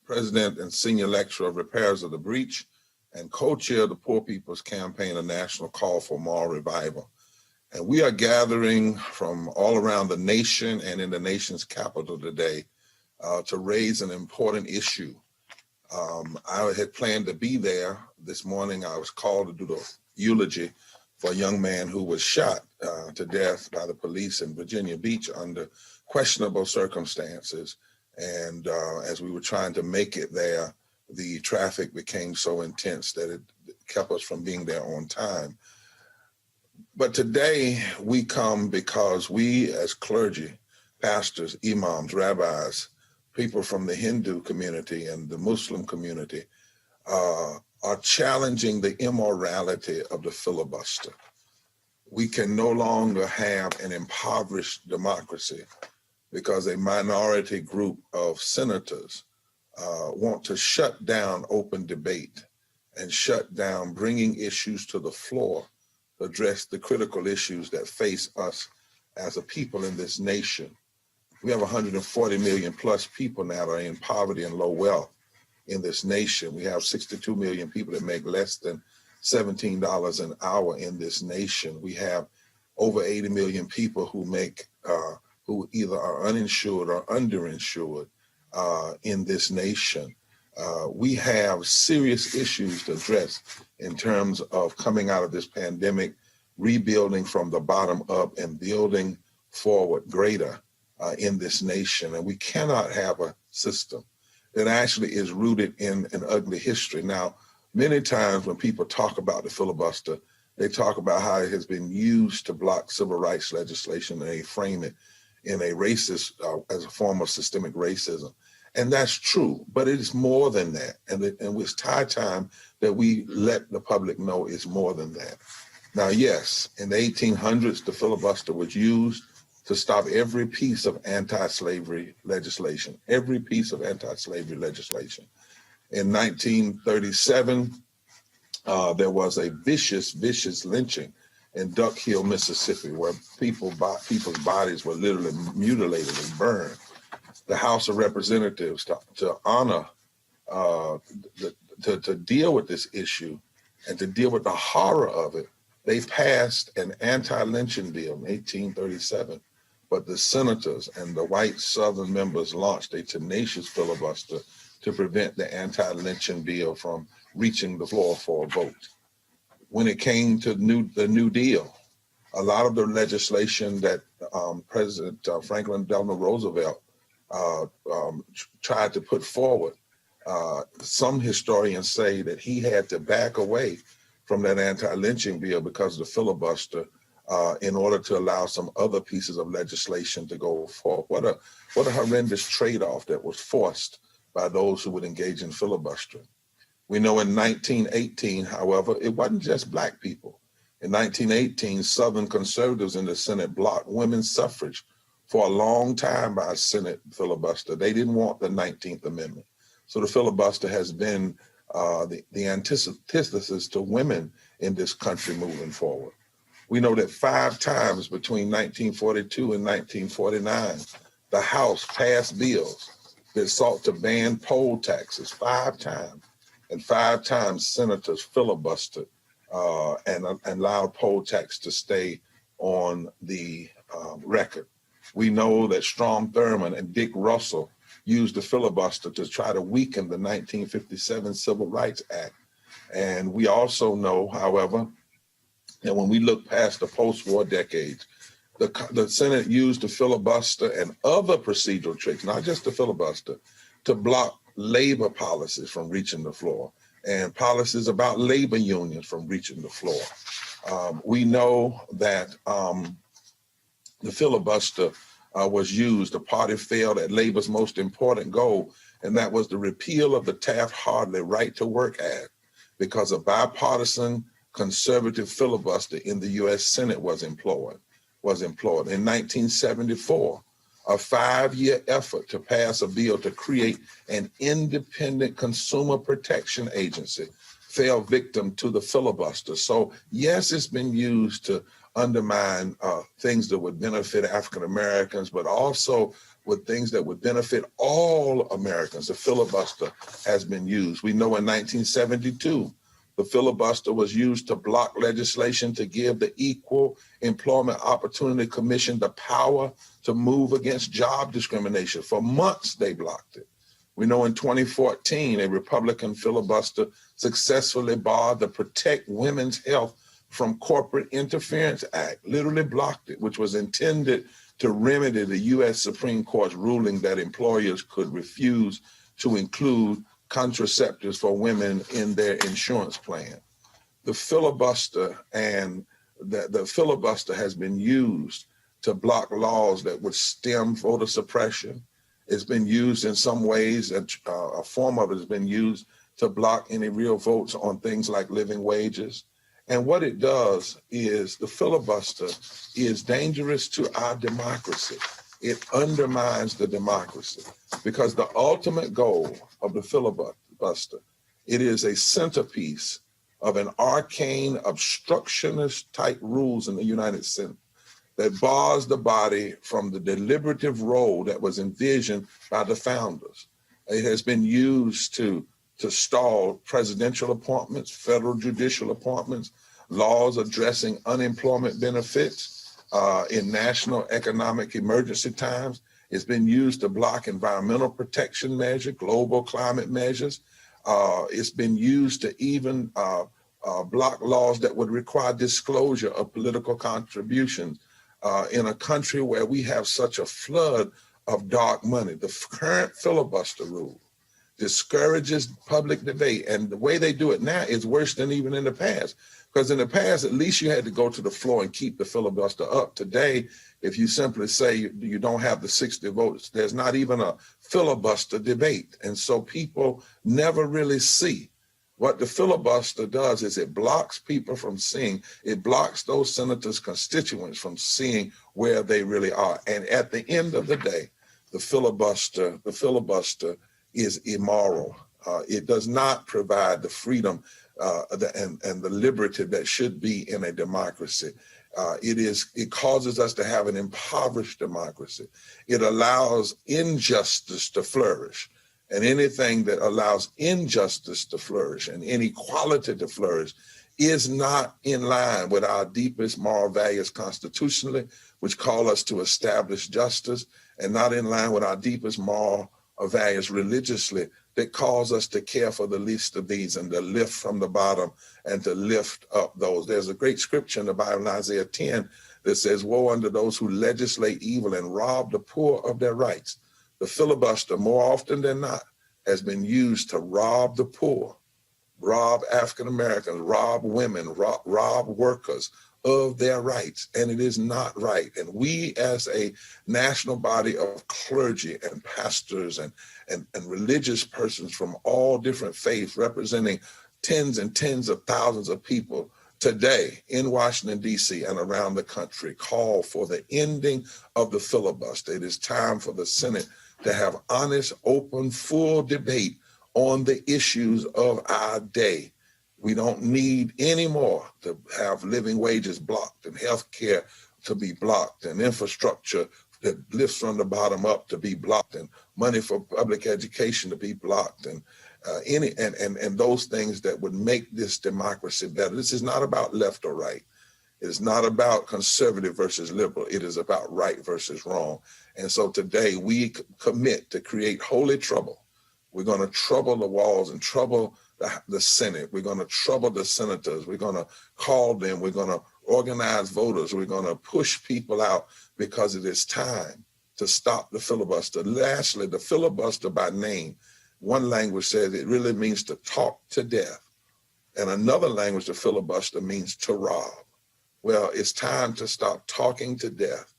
President and Senior Lecturer of Repairs of the Breach and co-chair the Poor People's Campaign, a national call for moral revival. And we are gathering from all around the nation and in the nation's capital today to raise an important issue. I had planned to be there this morning. I was called to do the eulogy for a young man who was shot to death by the police in Virginia Beach under questionable circumstances. And as we were trying to make it there, the traffic became so intense that it kept us from being there on time. But today we come because we as clergy, pastors, imams, rabbis, people from the Hindu community and the Muslim community are challenging the immorality of the filibuster. We can no longer have an impoverished democracy because a minority group of senators want to shut down open debate and shut down bringing issues to the floor to address the critical issues that face us as a people in this nation. We have 140 million plus people now that are in poverty and low wealth in this nation. We have 62 million people that make less than $17 an hour in this nation. We have over 80 million people who who either are uninsured or underinsured in this nation. We have serious issues to address in terms of coming out of this pandemic, rebuilding from the bottom up and building forward greater in this nation. And we cannot have a system that actually is rooted in an ugly history. Now, many times when people talk about the filibuster, they talk about how it has been used to block civil rights legislation, and they frame it in a racist, as a form of systemic racism. And that's true, but it is more than that. And it's high time that we let the public know it's more than that. Now, yes, in the 1800s, the filibuster was used to stop every piece of anti-slavery legislation, every piece of anti-slavery legislation. In 1937, there was a vicious lynching in Duck Hill, Mississippi, where people's bodies were literally mutilated and burned. The House of Representatives, to honor, to deal with this issue and to deal with the horror of it, they passed an anti-lynching bill in 1837. But the senators and the white Southern members launched a tenacious filibuster to prevent the anti-lynching bill from reaching the floor for a vote. When it came to the New Deal, a lot of the legislation that President Franklin Delano Roosevelt tried to put forward, some historians say that he had to back away from that anti-lynching bill because of the filibuster in order to allow some other pieces of legislation to go forward. What a horrendous trade-off that was forced by those who would engage in filibustering. We know in 1918, however, it wasn't just Black people. In 1918, Southern conservatives in the Senate blocked women's suffrage for a long time by a Senate filibuster. They didn't want the 19th Amendment. So the filibuster has been the antithesis to women in this country moving forward. We know that 5 times between 1942 and 1949, the House passed bills that sought to ban poll taxes 5 times. And 5 times senators filibustered and allowed poll tax to stay on the record. We know that Strom Thurmond and Dick Russell used the filibuster to try to weaken the 1957 Civil Rights Act. And we also know, however, that when we look past the post-war decades, the Senate used the filibuster and other procedural tricks, not just the filibuster, to block labor policies from reaching the floor and policies about labor unions from reaching the floor. We know that the filibuster was used. The party failed at labor's most important goal, and that was the repeal of the Taft-Hartley Right to Work Act, because a bipartisan conservative filibuster in the U.S. Senate was employed. In 1974, a 5-year effort to pass a bill to create an independent consumer protection agency fell victim to the filibuster. So yes, it's been used to undermine things that would benefit African Americans, but also with things that would benefit all Americans. The filibuster has been used. We know in 1972, The filibuster was used to block legislation to give the Equal Employment Opportunity Commission the power to move against job discrimination. For months, they blocked it. We know in 2014, a Republican filibuster successfully barred the Protect Women's Health from Corporate Interference Act, literally blocked it, which was intended to remedy the U.S. Supreme Court's ruling that employers could refuse to include contraceptives for women in their insurance plan. The filibuster the filibuster has been used to block laws that would stem voter suppression. It's been used in some ways, a form of it has been used to block any real votes on things like living wages. And what it does is the filibuster is dangerous to our democracy. It undermines the democracy because the ultimate goal of the filibuster, it is a centerpiece of an arcane obstructionist type rules in the United States that bars the body from the deliberative role that was envisioned by the founders. It has been used to stall presidential appointments, federal judicial appointments, laws addressing unemployment benefits in national economic emergency times. It's been used to block environmental protection measures, global climate measures. It's been used to even block laws that would require disclosure of political contributions in a country where we have such a flood of dark money. The current filibuster rule discourages public debate. And the way they do it now is worse than even in the past. Because in the past, at least you had to go to the floor and keep the filibuster up. Today, if you simply say you don't have the 60 votes, there's not even a filibuster debate. And so people never really see. What the filibuster does is it blocks people from seeing, it blocks those senators' constituents from seeing where they really are. And at the end of the day, the filibuster is immoral. It does not provide the freedom and the liberty that should be in a democracy. It causes us to have an impoverished democracy. It allows injustice to flourish. And anything that allows injustice to flourish and inequality to flourish is not in line with our deepest moral values constitutionally, which call us to establish justice, and not in line with our deepest moral values religiously that calls us to care for the least of these and to lift from the bottom and to lift up those. There's a great scripture in the Bible in Isaiah 10 that says, "Woe unto those who legislate evil and rob the poor of their rights." The filibuster, more often than not, has been used to rob the poor, rob African Americans, rob women, rob workers of their rights. And it is not right. And we as a national body of clergy and pastors and religious persons from all different faiths representing tens and tens of thousands of people today in Washington, D.C. and around the country call for the ending of the filibuster. It is time for the Senate to have honest, open, full debate on the issues of our day. We don't need any more to have living wages blocked and health care to be blocked and infrastructure that lifts from the bottom up to be blocked and money for public education to be blocked and those things that would make this democracy better. This is not about left or right. It is not about conservative versus liberal. It is about right versus wrong. And so today we commit to create holy trouble. We're going to trouble the walls and trouble the Senate. We're going to trouble the senators. We're going to call them. We're going to organize voters. We're going to push people out because it is time to stop the filibuster. Lastly, the filibuster by name, one language says it really means to talk to death. And another language, the filibuster, means to rob. Well, it's time to stop talking to death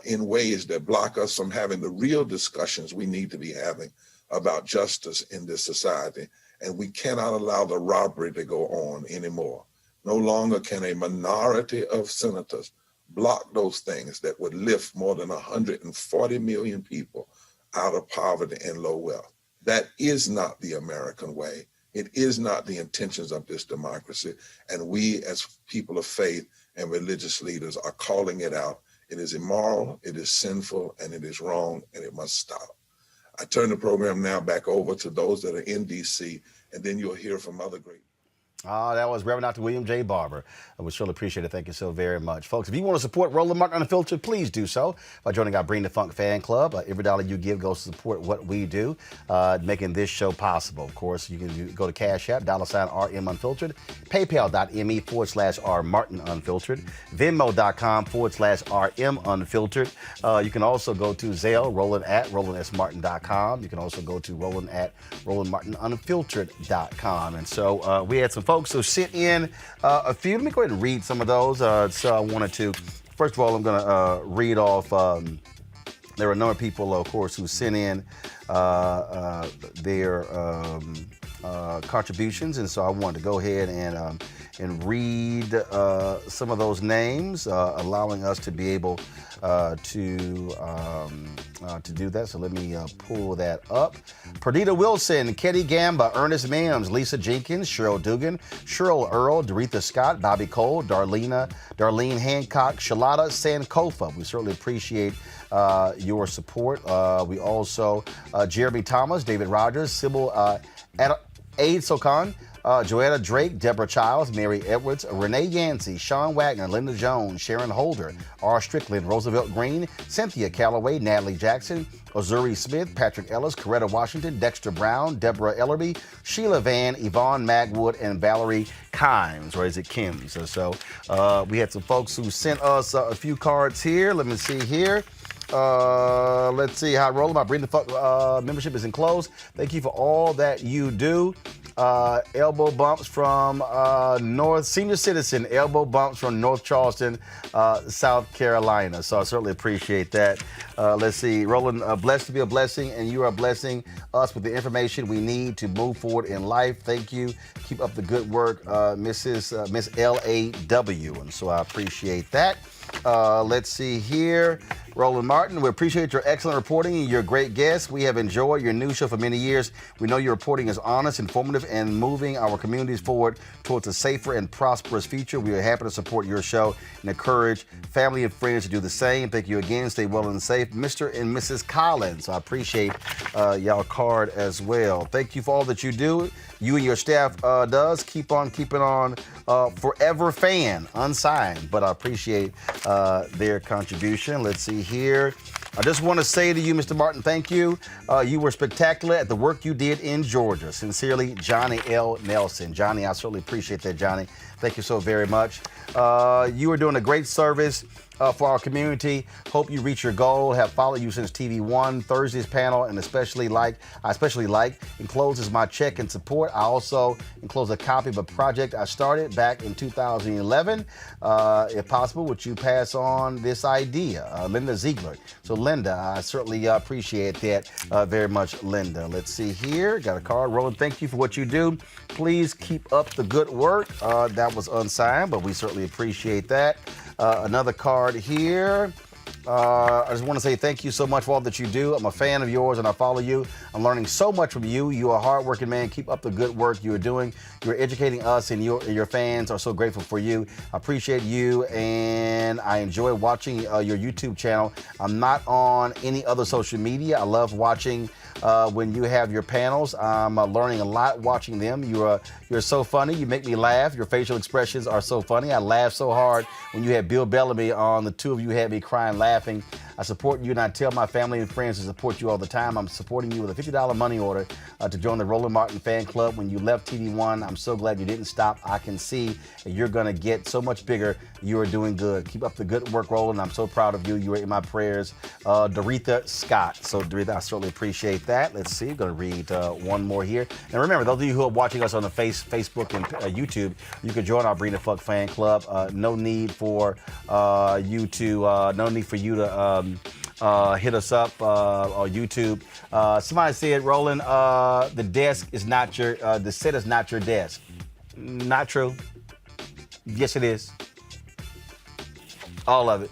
in ways that block us from having the real discussions we need to be having about justice in this society. And we cannot allow the robbery to go on anymore. No longer can a minority of senators block those things that would lift more than 140 million people out of poverty and low wealth. That is not the American way. It is not the intentions of this democracy. And we as people of faith and religious leaders are calling it out. It is immoral, it is sinful, and it is wrong, and it must stop. I turn the program now back over to those that are in D.C., and then you'll hear from other great. That was Reverend Dr. William J. Barber. I would surely appreciate it. Thank you so very much. Folks, if you want to support Roland Martin Unfiltered, please do so by joining our Bring the Funk fan club. Every dollar you give goes to support what we do, making this show possible. Of course, you can go to Cash App, $RM Unfiltered, PayPal.me/R Martin Unfiltered, Venmo.com/RM Unfiltered. You can also go to Zelle, Roland@RolandSMartin.com. You can also go to Roland@RolandMartinUnfiltered.com. And so we had some folks who sent in a few. Let me go ahead and read some of those. So I wanted to, first of all, I'm going to read off. There were a number of people, of course, who sent in their contributions. And so I wanted to go ahead and read some of those names, allowing us to be able to do that. So let me pull that up. Perdita Wilson, Ketty Gamba, Ernest Mims, Lisa Jenkins, Cheryl Dugan, Cheryl Earl, Doretha Scott, Bobby Cole, Darlene Hancock, Shalata Sankofa. We certainly appreciate your support. We also, Jeremy Thomas, David Rogers, Sybil Aid Sokan, Joetta Drake, Deborah Childs, Mary Edwards, Renee Yancey, Sean Wagner, Linda Jones, Sharon Holder, R. Strickland, Roosevelt Green, Cynthia Calloway, Natalie Jackson, Ozuri Smith, Patrick Ellis, Coretta Washington, Dexter Brown, Deborah Ellerby, Sheila Van, Yvonne Magwood, and Valerie Kimes, or is it Kims? So we had some folks who sent us a few cards here. Let me see here. Let's see how Roland, my Bring the Fuck membership is enclosed. Thank you for all that you do. Elbow bumps from North Senior Citizen, elbow bumps from North Charleston, South Carolina. So I certainly appreciate that. Let's see, Roland, blessed to be a blessing, and you are blessing us with the information we need to move forward in life. Thank you. Keep up the good work, Miss LAW. And so I appreciate that. Let's see here. Roland Martin, we appreciate your excellent reporting and your great guests. We have enjoyed your news show for many years. We know your reporting is honest, informative, and moving our communities forward towards a safer and prosperous future. We are happy to support your show and encourage family and friends to do the same. Thank you again. Stay well and safe. Mr. and Mrs. Collins, I appreciate y'all card as well. Thank you for all that you do. You and your staff does. Keep on keeping on. Forever fan, unsigned, but I appreciate their contribution. Let's see here. I just want to say to you, Mr. Martin, thank you. You were spectacular at the work you did in Georgia. Sincerely, Johnny L. Nelson. Johnny, I certainly appreciate that, Johnny. Thank you so very much. You are doing a great service for our community. Hope you reach your goal. Have followed you since TV One, Thursday's panel, and I especially like, encloses my check and support. I also enclose a copy of a project I started back in 2011. If possible, would you pass on this idea? Linda Ziegler. So Linda, I certainly appreciate that very much, Linda. Let's see here. Got a card. Roland, thank you for what you do. Please keep up the good work. That was unsigned, but we certainly appreciate that. Another card here. I just want to say thank you so much for all that you do. I'm a fan of yours and I follow you. I'm learning so much from you. You are a hardworking man. Keep up the good work you are doing. You're educating us, and your fans are so grateful for you. I appreciate you, and I enjoy watching your YouTube channel. I'm not on any other social media. I love watching when you have your panels. I'm learning a lot watching them. You're so funny. You make me laugh. Your facial expressions are so funny. I laughed so hard when you had Bill Bellamy on. The two of you had me crying laughing. I support you, and I tell my family and friends to support you all the time. I'm supporting you with a $50 money order to join the Roland Martin fan club. When you left TV One, I'm so glad you didn't stop. I can see that you're going to get so much bigger. You are doing good. Keep up the good work, Roland. I'm so proud of you. You are in my prayers. Doretha Scott. So, Doretha, I certainly appreciate that. Let's see. I'm going to read one more here. And remember, those of you who are watching us on the Facebook and YouTube, you can join our Bring the Fuck fan club. No need for you to hit us up on YouTube. Somebody said, Roland, the desk is not your, the set is not your desk. Not true. Yes, it is. All of it.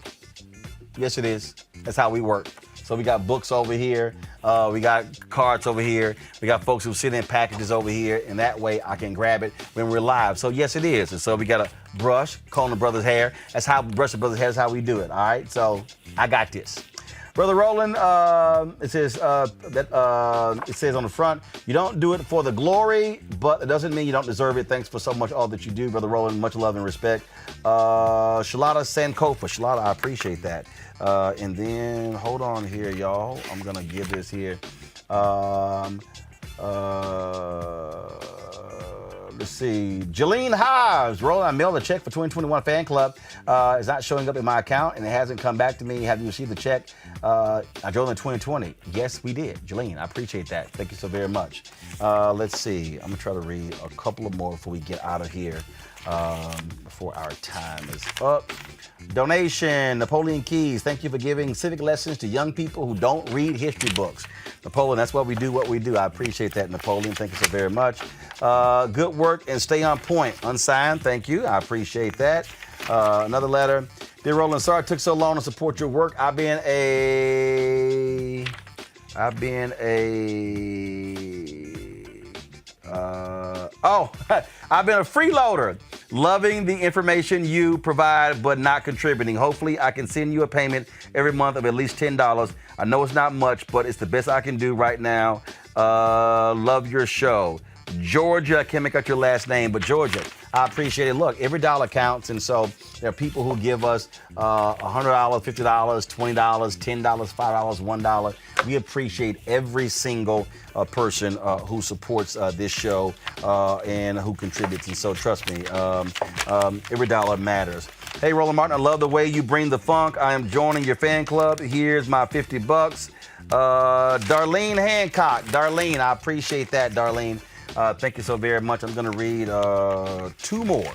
Yes, it is. That's how we work. So we got books over here. We got cards over here. We got folks who send in packages over here, and that way I can grab it when we're live. So yes, it is. And so we got a brush, Coleman Brothers hair. That's how brush the brothers hair is how we do it. All right. So I got this. Brother Roland, it says it says on the front, you don't do it for the glory, but it doesn't mean you don't deserve it. Thanks for so much all that you do, Brother Roland. Much love and respect. Shalata Sankofa. Shalata, I appreciate that. And then, hold on here, y'all. I'm going to give this here. Let's see. Jolene Hives. Roland, I mailed a check for 2021 fan club. It's not showing up in my account, and it hasn't come back to me. Have you received the check? I drove in 2020. Yes, we did. Jolene, I appreciate that. Thank you so very much. Let's see. I'm going to try to read a couple of more before we get out of here, before our time is up. Donation, Napoleon Keys. Thank you for giving civic lessons to young people who don't read history books. Napoleon, that's why we do what we do. I appreciate that, Napoleon. Thank you so very much. Good work and stay on point. Unsigned, thank you. I appreciate that. Another letter. Dear Roland, sorry it took so long to support your work. I've been a freeloader, loving the information you provide but not contributing. Hopefully I can send you a payment every month of at least $10. I know it's not much, but it's the best I can do right now. Love your show. Georgia, I can't make out your last name, but Georgia, I appreciate it. Look, every dollar counts, and so there are people who give us $100, $50, $20, $10, $5, $1. We appreciate every single person who supports this show and who contributes, and so trust me, every dollar matters. Hey, Roland Martin, I love the way you bring the funk. I am joining your fan club. Here's my $50. Darlene Hancock. Darlene, I appreciate that, Darlene. Thank you so very much. I'm going to read two more.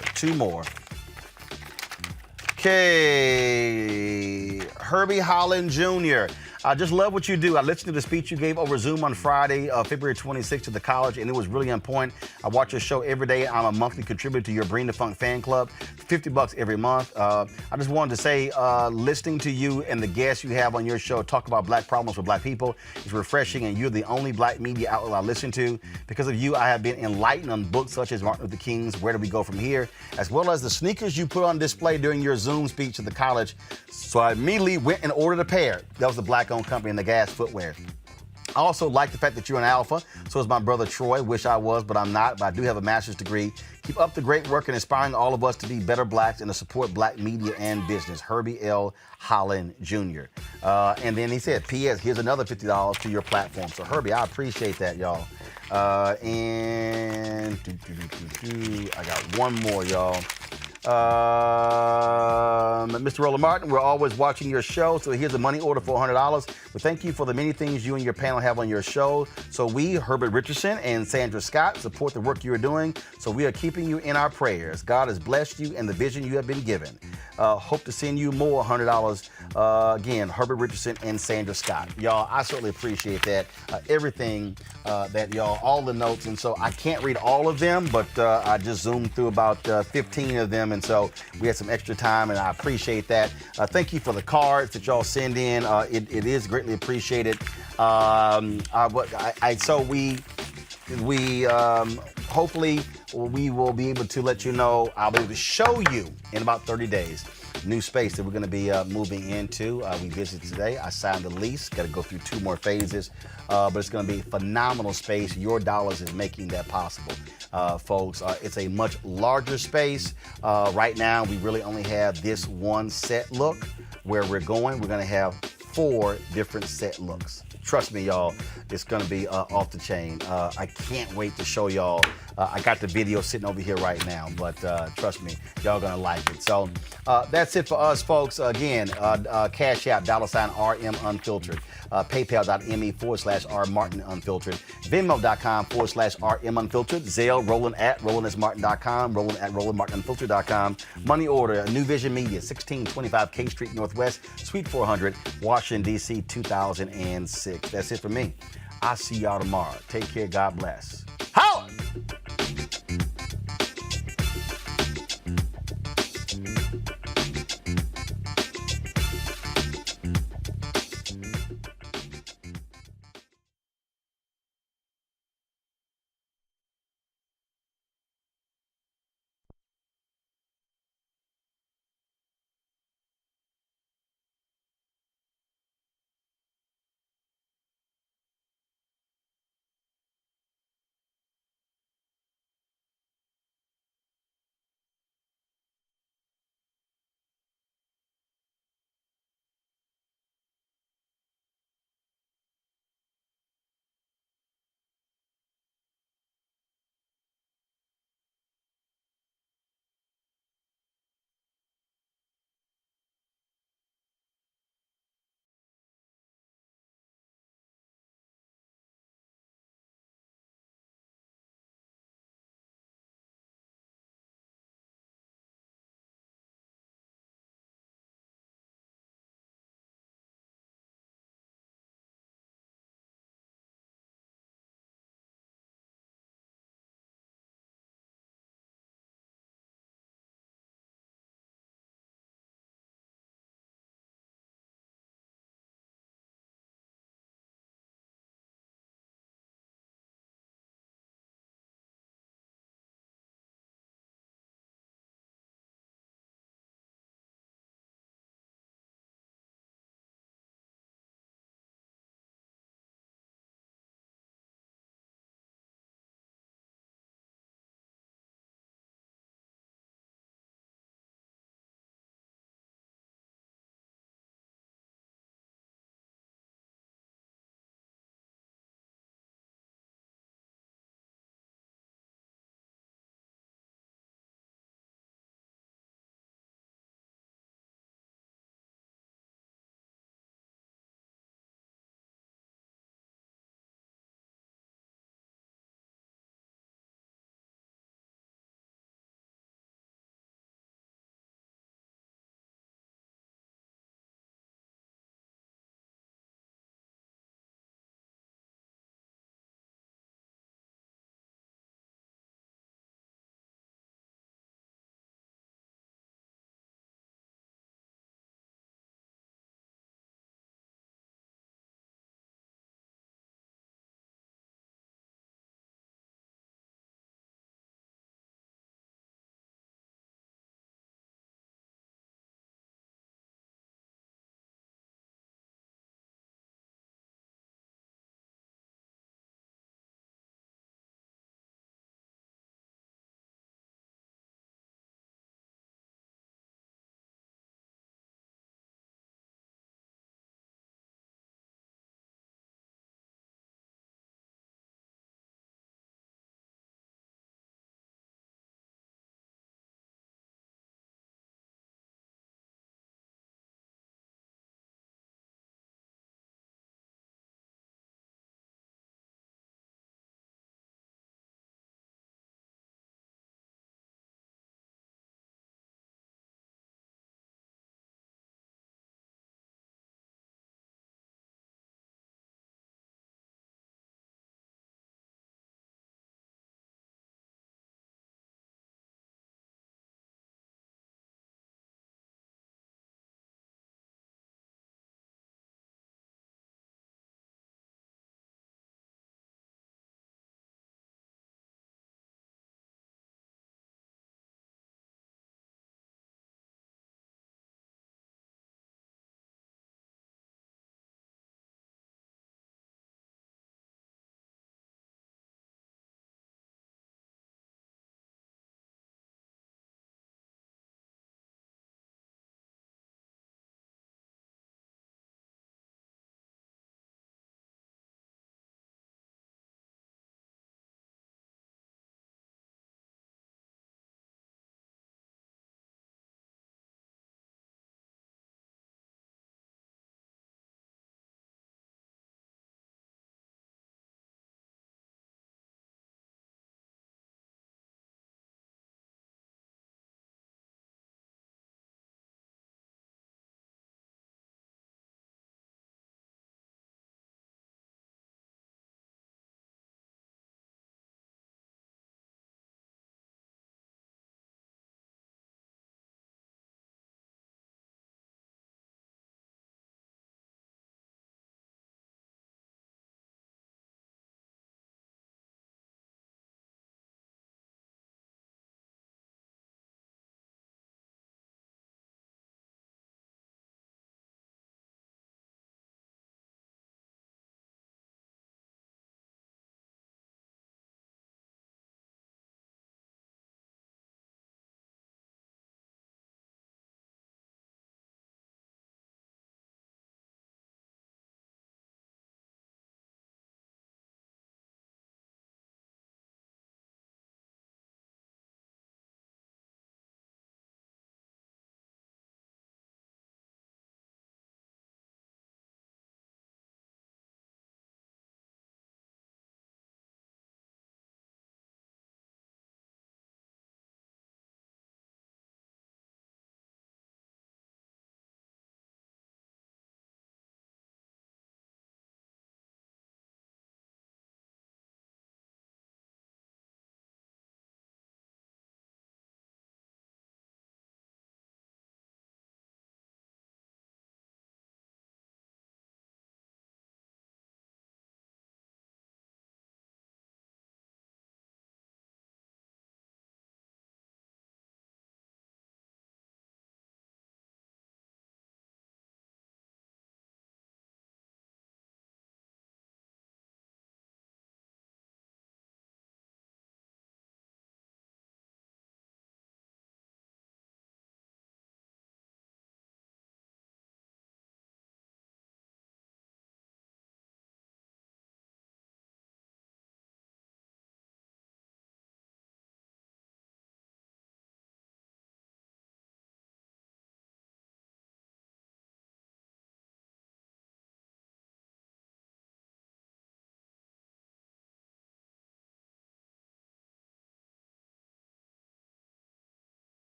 Okay. Herbie Holland Jr. I just love what you do. I listened to the speech you gave over Zoom on Friday, February 26th to the college, and it was really on point. I watch your show every day. I'm a monthly contributor to your Bring the Funk fan club, $50 every month. I just wanted to say, listening to you and the guests you have on your show talk about black problems for black people is refreshing, and you're the only black media outlet I listen to. Because of you, I have been enlightened on books such as Martin Luther King's Where Do We Go From Here, as well as the sneakers you put on display during your Zoom speech to the college. So I immediately went and ordered a pair. That was the black-owned company in the gas footwear. I also like the fact that you're an alpha. So is my brother Troy. Wish I was, but I'm not. But I do have a master's degree. Keep up the great work and inspiring all of us to be better blacks and to support black media and business. Herbie L. Holland Jr. And then he said, P.S. Here's another $50 to your platform. So Herbie, I appreciate that, y'all. And I got one more, y'all. Mr. Roland Martin, we're always watching your show, so here's a money order for $100. We thank you for the many things you and your panel have on your show. So we, Herbert Richardson and Sandra Scott, support the work you are doing, so we are keeping you in our prayers. God has blessed you and the vision you have been given. Hope to send you more $100. Again, Herbert Richardson and Sandra Scott. Y'all, I certainly appreciate that. Everything that y'all, all the notes, and so I can't read all of them, but I just zoomed through about 15 of them, and so we had some extra time, and I appreciate that. Thank you for the cards that y'all send in. It is greatly appreciated. So we hopefully we will be able to let you know. I'll be able to show you in about 30 days. New space that we're going to be moving into. We visited today. I signed the lease. Got to go through 2 more phases, but it's going to be a phenomenal space. Your dollars is making that possible, folks. It's a much larger space. Right now, we really only have this one set look. Where we're going, we're going to have 4 different set looks. Trust me, y'all, it's going to be off the chain. I can't wait to show y'all. I got the video sitting over here right now, but trust me, y'all going to like it. So that's it for us, folks. Again, Cash App, $RM Unfiltered. PayPal.me/R Martin Unfiltered. Venmo.com/RM Unfiltered. Zelle, Roland at RolandSMartin.com. Roland at RolandMartinUnfiltered.com. Money order, New Vision Media, 1625 K Street Northwest, Suite 400, Washington, D.C., 2006. That's it for me. I'll see y'all tomorrow. Take care. God bless. Howard!